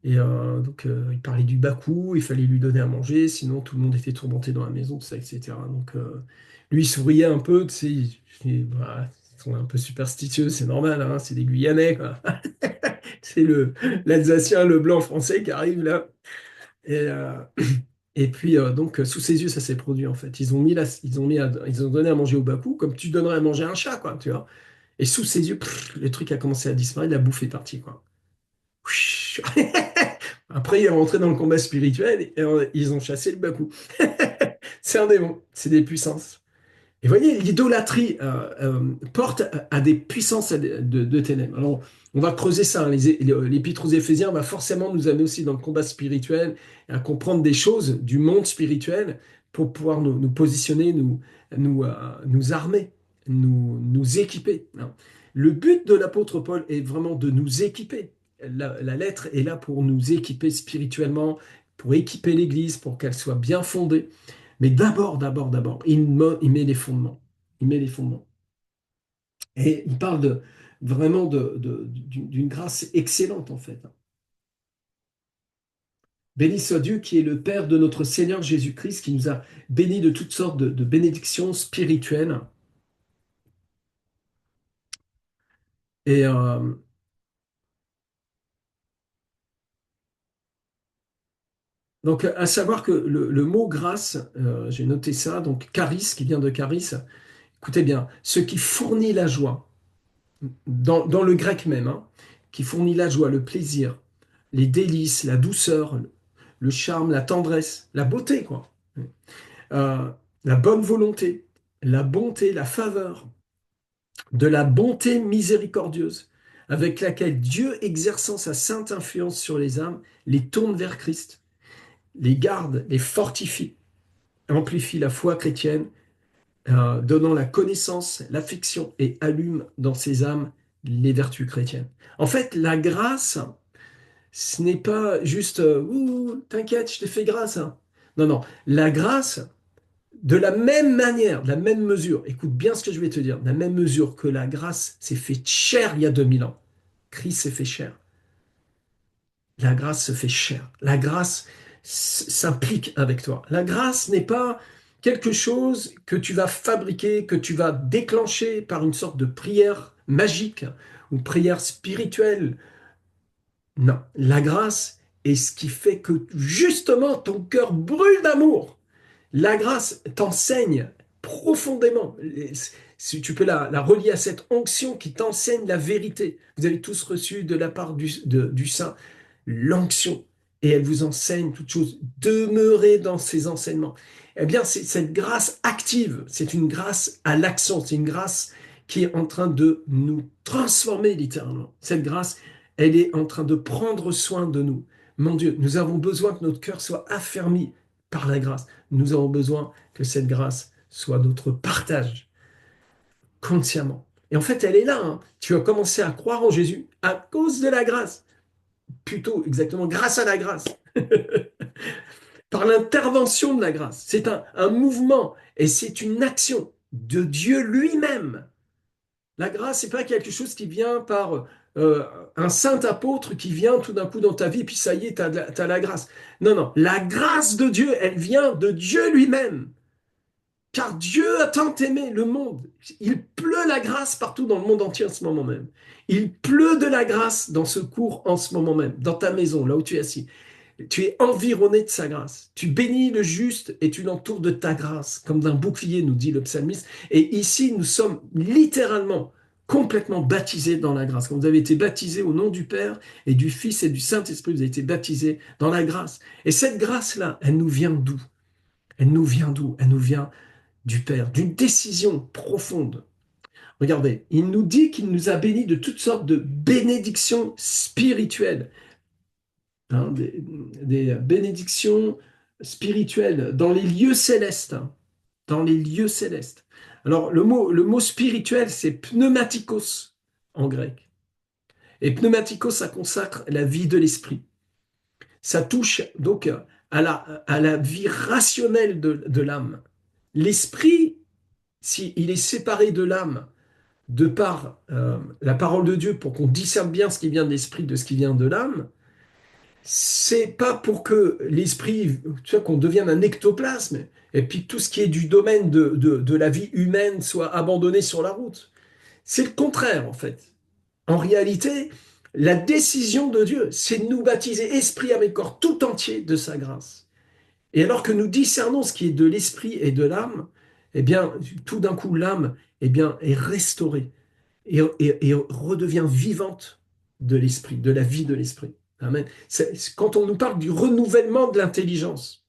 Et donc, il parlait du Bakou, il fallait lui donner à manger, sinon tout le monde était tourmenté dans la maison, tout ça, etc. Donc, lui, il souriait un peu, tu sais, voilà, ils sont un peu superstitieux, c'est normal, hein, c'est des Guyanais, quoi. C'est l'Alsacien, le blanc français qui arrive là. Et, et puis, donc, sous ses yeux, ça s'est produit, en fait. Ils ont donné à manger au Bakou, comme tu donnerais à manger à un chat, quoi, tu vois. Et sous ses yeux, le truc a commencé à disparaître, la bouffe est partie, quoi. Après, il est rentré dans le combat spirituel et ils ont chassé le Bakou. C'est un démon, c'est des puissances. Et vous voyez, l'idolâtrie porte à des puissances de ténèbres. Alors, on va creuser ça, hein. L'Épître aux Éphésiens va forcément nous amener aussi dans le combat spirituel, à comprendre des choses du monde spirituel pour pouvoir nous positionner, nous armer, nous équiper, hein. Le but de l'apôtre Paul est vraiment de nous équiper. La lettre est là pour nous équiper spirituellement, pour équiper l'Église, pour qu'elle soit bien fondée. Mais d'abord, il met les fondements. Il met les fondements. Et il parle vraiment d'une grâce excellente, en fait. Béni soit Dieu qui est le Père de notre Seigneur Jésus-Christ, qui nous a bénis de toutes sortes de bénédictions spirituelles. Et euh, Donc, à savoir que le mot grâce, j'ai noté ça, donc charis, qui vient de charis, écoutez bien, ce qui fournit la joie, dans le grec même, hein, qui fournit la joie, le plaisir, les délices, la douceur, le charme, la tendresse, la beauté, quoi. Euh, la bonne volonté, la bonté, la faveur, de la bonté miséricordieuse, avec laquelle Dieu, exerçant sa sainte influence sur les âmes, les tourne vers Christ, les garde, les fortifie, amplifie la foi chrétienne, donnant la connaissance, l'affection et allume dans ces âmes les vertus chrétiennes. En fait, la grâce, ce n'est pas juste ouh, t'inquiète, je t'ai fait grâce, hein. Non, non. La grâce, de la même manière, de la même mesure, écoute bien ce que je vais te dire, de la même mesure que la grâce s'est fait chair il y a 2000 ans, Christ s'est fait chair. La grâce se fait chair. La grâce s'implique avec toi. La grâce n'est pas quelque chose que tu vas fabriquer, que tu vas déclencher par une sorte de prière magique ou prière spirituelle. Non, la grâce est ce qui fait que justement ton cœur brûle d'amour. La grâce t'enseigne profondément. Si tu peux la relier à cette onction qui t'enseigne la vérité. Vous avez tous reçu de la part du Saint l'onction et elle vous enseigne toutes choses. Demeurez dans ces enseignements. Eh bien, c'est cette grâce active, c'est une grâce à l'action, c'est une grâce qui est en train de nous transformer littéralement. Cette grâce, elle est en train de prendre soin de nous. Mon Dieu, nous avons besoin que notre cœur soit affermi par la grâce. Nous avons besoin que cette grâce soit notre partage consciemment. Et en fait, elle est là, hein. Tu as commencé à croire en Jésus à cause de la grâce. Plutôt exactement grâce à la grâce. Par l'intervention de la grâce. C'est un mouvement et c'est une action de Dieu lui-même. La grâce, c'est pas quelque chose qui vient par euh, un saint apôtre qui vient tout d'un coup dans ta vie, puis ça y est, t'as la grâce. Non, non, la grâce de Dieu, elle vient de Dieu lui-même. Car Dieu a tant aimé le monde. Il pleut la grâce partout dans le monde entier en ce moment même. Il pleut de la grâce dans ce cours en ce moment même, dans ta maison, là où tu es assis. Tu es environné de sa grâce. Tu bénis le juste et tu l'entoures de ta grâce, comme d'un bouclier, nous dit le psalmiste. Et ici, nous sommes littéralement complètement baptisés dans la grâce. Quand vous avez été baptisés au nom du Père et du Fils et du Saint-Esprit, vous avez été baptisés dans la grâce. Et cette grâce-là, elle nous vient d'où? Elle nous vient d'où? Elle nous vient du Père, d'une décision profonde. Regardez, il nous dit qu'il nous a bénis de toutes sortes de bénédictions spirituelles, hein, des bénédictions spirituelles dans les lieux célestes, hein, dans les lieux célestes. Alors, le mot spirituel, c'est pneumatikos en grec. Et pneumatikos, ça consacre la vie de l'esprit. Ça touche donc à la vie rationnelle de l'âme. L'esprit, s'il est séparé de l'âme, de par la parole de Dieu, pour qu'on discerne bien ce qui vient de l'esprit de ce qui vient de l'âme, c'est pas pour que l'esprit, tu vois, qu'on devienne un ectoplasme, et puis tout ce qui est du domaine de la vie humaine soit abandonné sur la route. C'est le contraire, en fait. En réalité, la décision de Dieu, c'est de nous baptiser esprit, âme et corps tout entier de sa grâce. Et alors que nous discernons ce qui est de l'esprit et de l'âme, eh bien, tout d'un coup, l'âme, eh bien, est restaurée et redevient vivante de l'esprit, de la vie de l'esprit. Amen. Quand on nous parle du renouvellement de l'intelligence,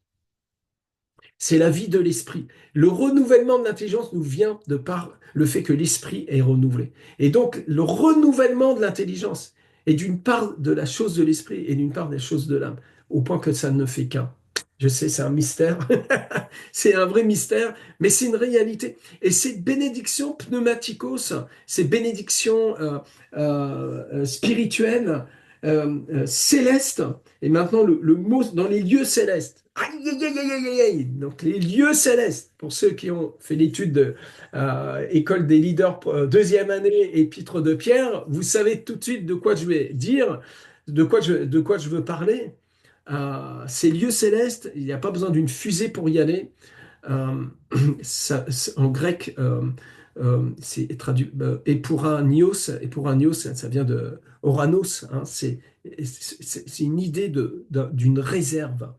c'est la vie de l'esprit. Le renouvellement de l'intelligence nous vient de par le fait que l'esprit est renouvelé. Et donc, le renouvellement de l'intelligence est d'une part de la chose de l'esprit et d'une part des choses de l'âme, au point que ça ne fait qu'un. Je sais, c'est un mystère, c'est un vrai mystère, mais c'est une réalité. Et ces bénédictions pneumatikos, ces bénédictions spirituelles, célestes, et maintenant le mot dans les lieux célestes. Aïe, aïe, aïe, aïe, aïe, aïe. Donc les lieux célestes, pour ceux qui ont fait l'étude de École des leaders, deuxième année, épître de Pierre, vous savez tout de suite de quoi je vais dire, de quoi je veux parler. Ces lieux célestes, il n'y a pas besoin d'une fusée pour y aller. Euh, en grec, c'est traduit epouranios, ça vient de oranos, hein, c'est une idée d'une réserve.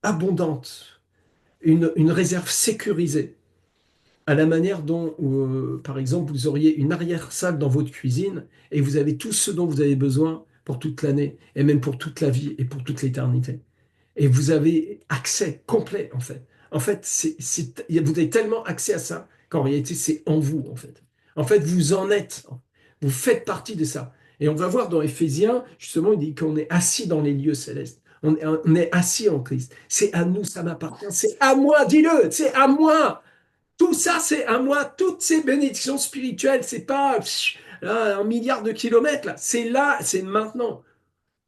abondante, une réserve sécurisée, à la manière dont, par exemple, vous auriez une arrière-salle dans votre cuisine et vous avez tout ce dont vous avez besoin pour toute l'année et même pour toute la vie et pour toute l'éternité. Et vous avez accès complet, en fait. En fait, vous avez tellement accès à ça qu'en réalité, c'est en vous, en fait. En fait, vous en êtes. Vous faites partie de ça. Et on va voir dans Éphésiens, justement, il dit qu'on est assis dans les lieux célestes. On est assis en Christ. C'est à nous, ça m'appartient. C'est à moi, dis-le, c'est à moi. Tout ça, c'est à moi. Toutes ces bénédictions spirituelles, c'est pas là, un milliard de kilomètres, là. C'est là, c'est maintenant.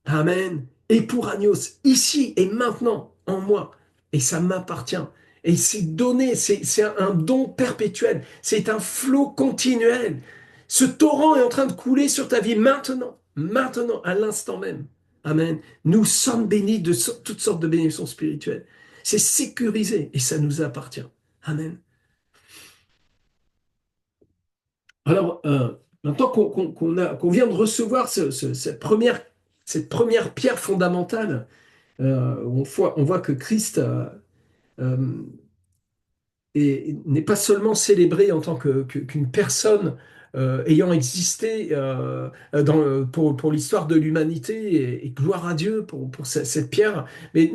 Amen. Et pour Agnos, ici et maintenant, en moi. Et ça m'appartient. Et c'est donné, c'est un don perpétuel. C'est un flot continuel. Ce torrent est en train de couler sur ta vie maintenant. Maintenant, à l'instant même. Amen. Nous sommes bénis de toutes sortes de bénédictions spirituelles. C'est sécurisé et ça nous appartient. Amen. Alors, maintenant qu'on vient de recevoir cette première pierre fondamentale, on voit que Christ euh, n'est pas seulement célébré en tant qu'une personne ayant existé pour l'histoire de l'humanité, et gloire à Dieu pour cette pierre, mais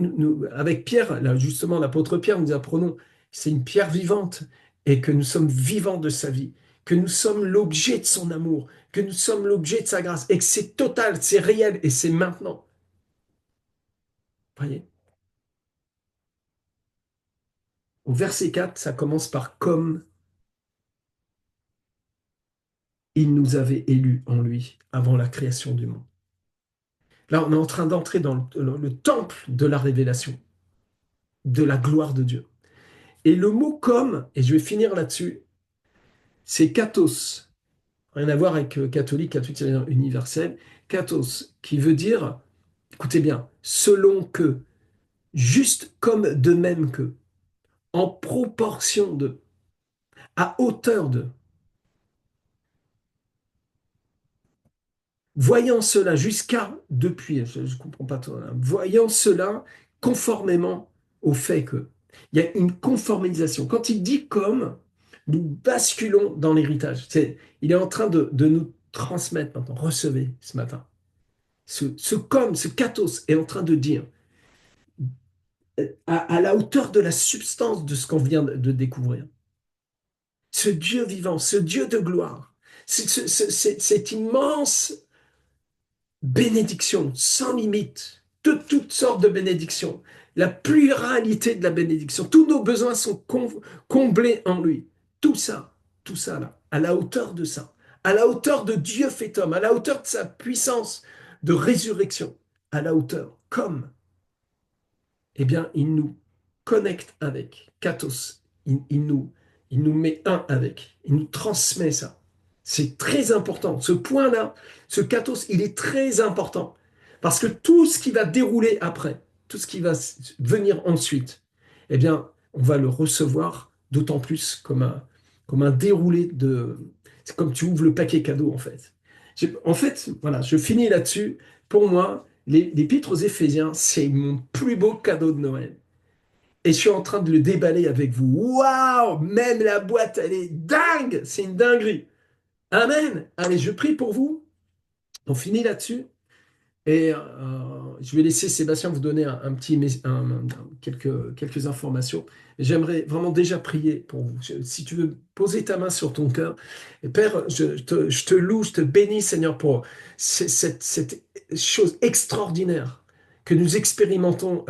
avec Pierre, là, justement, l'apôtre Pierre, nous apprenons que c'est une pierre vivante et que nous sommes vivants de sa vie, que nous sommes l'objet de son amour, que nous sommes l'objet de sa grâce, et que c'est total, c'est réel et c'est maintenant. Voyez? Au verset 4, ça commence par comme il nous avait élus en lui avant la création du monde. Là, on est en train d'entrer dans le temple de la révélation, de la gloire de Dieu. Et le mot comme, et je vais finir là-dessus, c'est kathos. Rien à voir avec catholique, catholique universel. Kathos, qui veut dire, écoutez bien, selon que, juste comme de même que, en proportion de, à hauteur de. Voyant cela jusqu'à, depuis, je ne comprends pas tout, hein, voyant cela conformément au fait que. Il y a une conformisation. Quand il dit comme, nous basculons dans l'héritage. Il est en train de nous transmettre maintenant. Recevez ce matin. Ce comme, ce kathos est en train de dire, à la hauteur de la substance de ce qu'on vient de découvrir. Ce Dieu vivant, ce Dieu de gloire, cette immense bénédiction sans limite, de toutes sortes de bénédictions, la pluralité de la bénédiction, tous nos besoins sont comblés en lui. Tout ça là, à la hauteur de ça, à la hauteur de Dieu fait homme, à la hauteur de sa puissance de résurrection, à la hauteur, comme eh bien, il nous connecte avec, Katos, il nous met un avec, il nous transmet ça. C'est très important. Ce point-là, ce Katos, il est très important. Parce que tout ce qui va dérouler après, tout ce qui va venir ensuite, eh bien, on va le recevoir d'autant plus comme un déroulé de. C'est comme tu ouvres le paquet cadeau, en fait. En fait, voilà, je finis là-dessus. Pour moi, l'Épître aux Éphésiens, c'est mon plus beau cadeau de Noël. Et je suis en train de le déballer avec vous. Waouh! Même la boîte, elle est dingue! C'est une dinguerie. Amen. Allez, je prie pour vous. On finit là-dessus. Et je vais laisser Sébastien vous donner un petit, quelques informations. J'aimerais vraiment déjà prier pour vous. Si tu veux poser ta main sur ton cœur, et Père, je te loue, je te bénis, Seigneur, pour cette chose extraordinaire que nous expérimentons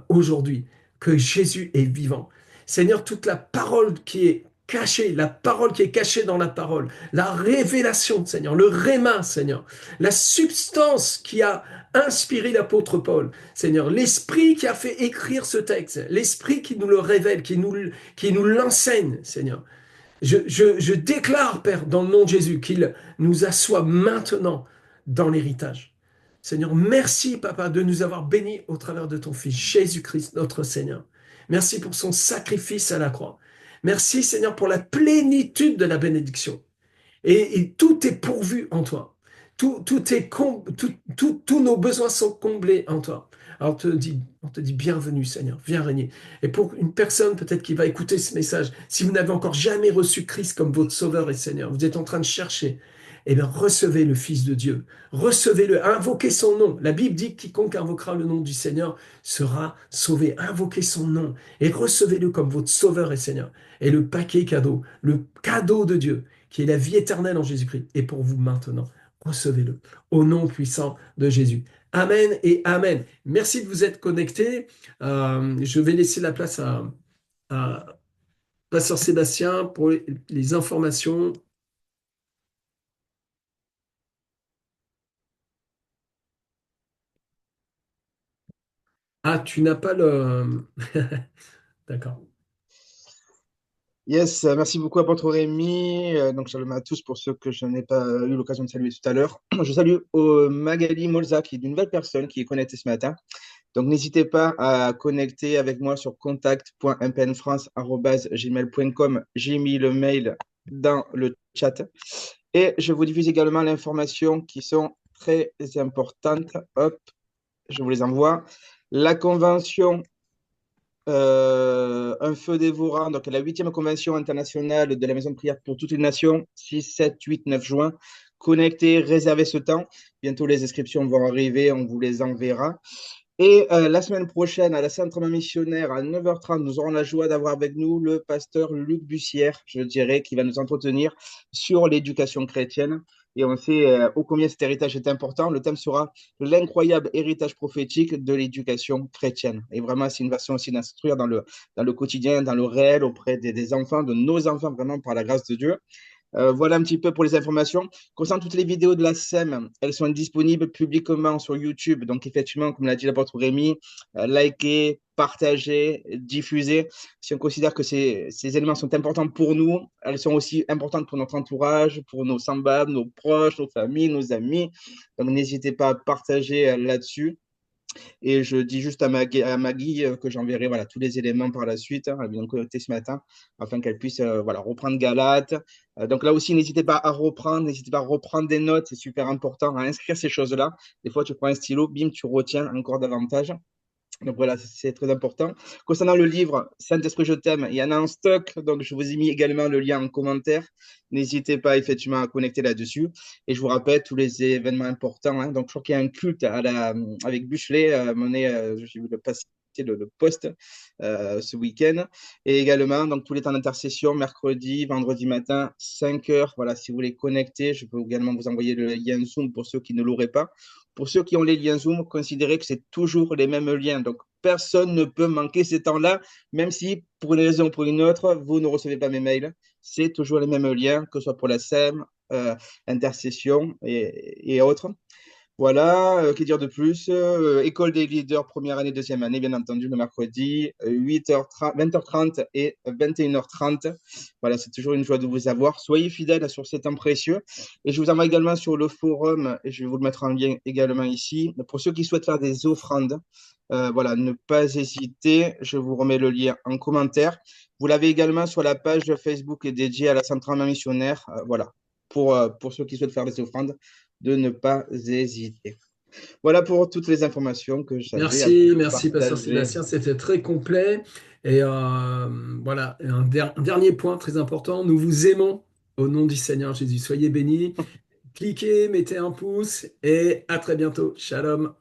aujourd'hui, que Jésus est vivant. Seigneur, toute la parole qui est cachée, la parole qui est cachée dans la parole, la révélation, Seigneur, le réma, Seigneur, la substance qui a inspiré l'apôtre Paul, Seigneur, l'esprit qui a fait écrire ce texte, l'esprit qui nous le révèle, qui nous l'enseigne, Seigneur. Je déclare, Père, dans le nom de Jésus, qu'il nous assoit maintenant dans l'héritage. Seigneur, merci, Papa, de nous avoir bénis au travers de ton Fils, Jésus-Christ, notre Seigneur. Merci pour son sacrifice à la croix. Merci, Seigneur, pour la plénitude de la bénédiction. Et tout est pourvu en toi. Tous nos besoins sont comblés en toi. Alors on te dit bienvenue Seigneur, viens régner. Et pour une personne peut-être qui va écouter ce message, si vous n'avez encore jamais reçu Christ comme votre Sauveur et Seigneur, vous êtes en train de chercher, eh bien recevez le Fils de Dieu, recevez-le, invoquez son nom. La Bible dit que quiconque invoquera le nom du Seigneur sera sauvé. Invoquez son nom et recevez-le comme votre Sauveur et Seigneur. Et le paquet cadeau, le cadeau de Dieu, qui est la vie éternelle en Jésus-Christ, est pour vous maintenant. Recevez-le au nom puissant de Jésus. Amen et Amen. Merci de vous être connectés. Je vais laisser la place à Pasteur Sébastien pour les informations. Ah, tu n'as pas le... D'accord. Yes, merci beaucoup apôtre Rémi. Donc, shalom à tous pour ceux que je n'ai pas eu l'occasion de saluer tout à l'heure. Je salue Magali Molza, qui est une nouvelle personne qui est connectée ce matin. Donc, n'hésitez pas à connecter avec moi sur contact.mpnfrance@gmail.com. J'ai mis le mail dans le chat. Et je vous diffuse également l'information qui sont très importantes. Hop, je vous les envoie. La convention un feu dévorant, donc la huitième convention internationale de la Maison de prière pour toutes les nations, 6, 7, 8, 9 juin. Connectez, réservez ce temps. Bientôt, les inscriptions vont arriver, on vous les enverra. Et la semaine prochaine, à la Centre missionnaire, à 9h30, nous aurons la joie d'avoir avec nous le pasteur Luc Bussière, je dirais, qui va nous entretenir sur l'éducation chrétienne. Et on sait ô combien cet héritage est important. Le thème sera l'incroyable héritage prophétique de l'éducation chrétienne. Et vraiment, c'est une façon aussi d'instruire dans le quotidien, dans le réel, auprès des enfants, de nos enfants, vraiment par la grâce de Dieu. Voilà un petit peu pour les informations. Concernant toutes les vidéos de la SEM, elles sont disponibles publiquement sur YouTube. Donc, effectivement, comme l'a dit l'apôtre Rémi, likez, partagez, diffusez. Si on considère que ces éléments sont importants pour nous, elles sont aussi importantes pour notre entourage, pour nos semblables, nos proches, nos familles, nos amis. Donc, n'hésitez pas à partager là-dessus. Et je dis juste à Maggie que j'enverrai voilà, tous les éléments par la suite. Hein, elle vient de connecter ce matin afin qu'elle puisse voilà, reprendre Galate. Donc là aussi, n'hésitez pas à reprendre des notes. C'est super important à inscrire ces choses-là. Des fois, tu prends un stylo, bim, tu retiens encore davantage. Donc voilà, c'est très important. Concernant le livre Saint-Esprit, je t'aime, il y en a en stock, donc je vous ai mis également le lien en commentaire. N'hésitez pas effectivement à connecter là-dessus. Et je vous rappelle tous les événements importants. Hein. Donc je crois qu'il y a un culte avec Buchelet, j'ai vu le passer le post ce week-end. Et également, donc tous les temps d'intercession, mercredi, vendredi matin, 5 heures. Voilà, si vous voulez connecter, je peux également vous envoyer le lien Zoom pour ceux qui ne l'auraient pas. Pour ceux qui ont les liens Zoom, considérez que c'est toujours les mêmes liens. Donc, personne ne peut manquer ces temps-là, même si, pour une raison ou pour une autre, vous ne recevez pas mes mails. C'est toujours les mêmes liens, que ce soit pour la SEM, intercession et autres. Voilà, que dire de plus? École des leaders, première année, deuxième année, bien entendu, le mercredi, 8h30, 20h30 et 21h30. Voilà, c'est toujours une joie de vous avoir. Soyez fidèles sur ces temps précieux. Et je vous envoie également sur le forum, et je vais vous le mettre en lien également ici. Pour ceux qui souhaitent faire des offrandes, voilà, ne pas hésiter. Je vous remets le lien en commentaire. Vous l'avez également sur la page Facebook dédiée à la centrale missionnaire. Voilà, pour ceux qui souhaitent faire des offrandes de ne pas hésiter. Voilà pour toutes les informations que j'avais à Merci, vous merci, Pasteur partager. Sébastien. C'était très complet. Et voilà, un dernier point très important. Nous vous aimons au nom du Seigneur Jésus. Soyez bénis. Cliquez, mettez un pouce et à très bientôt. Shalom.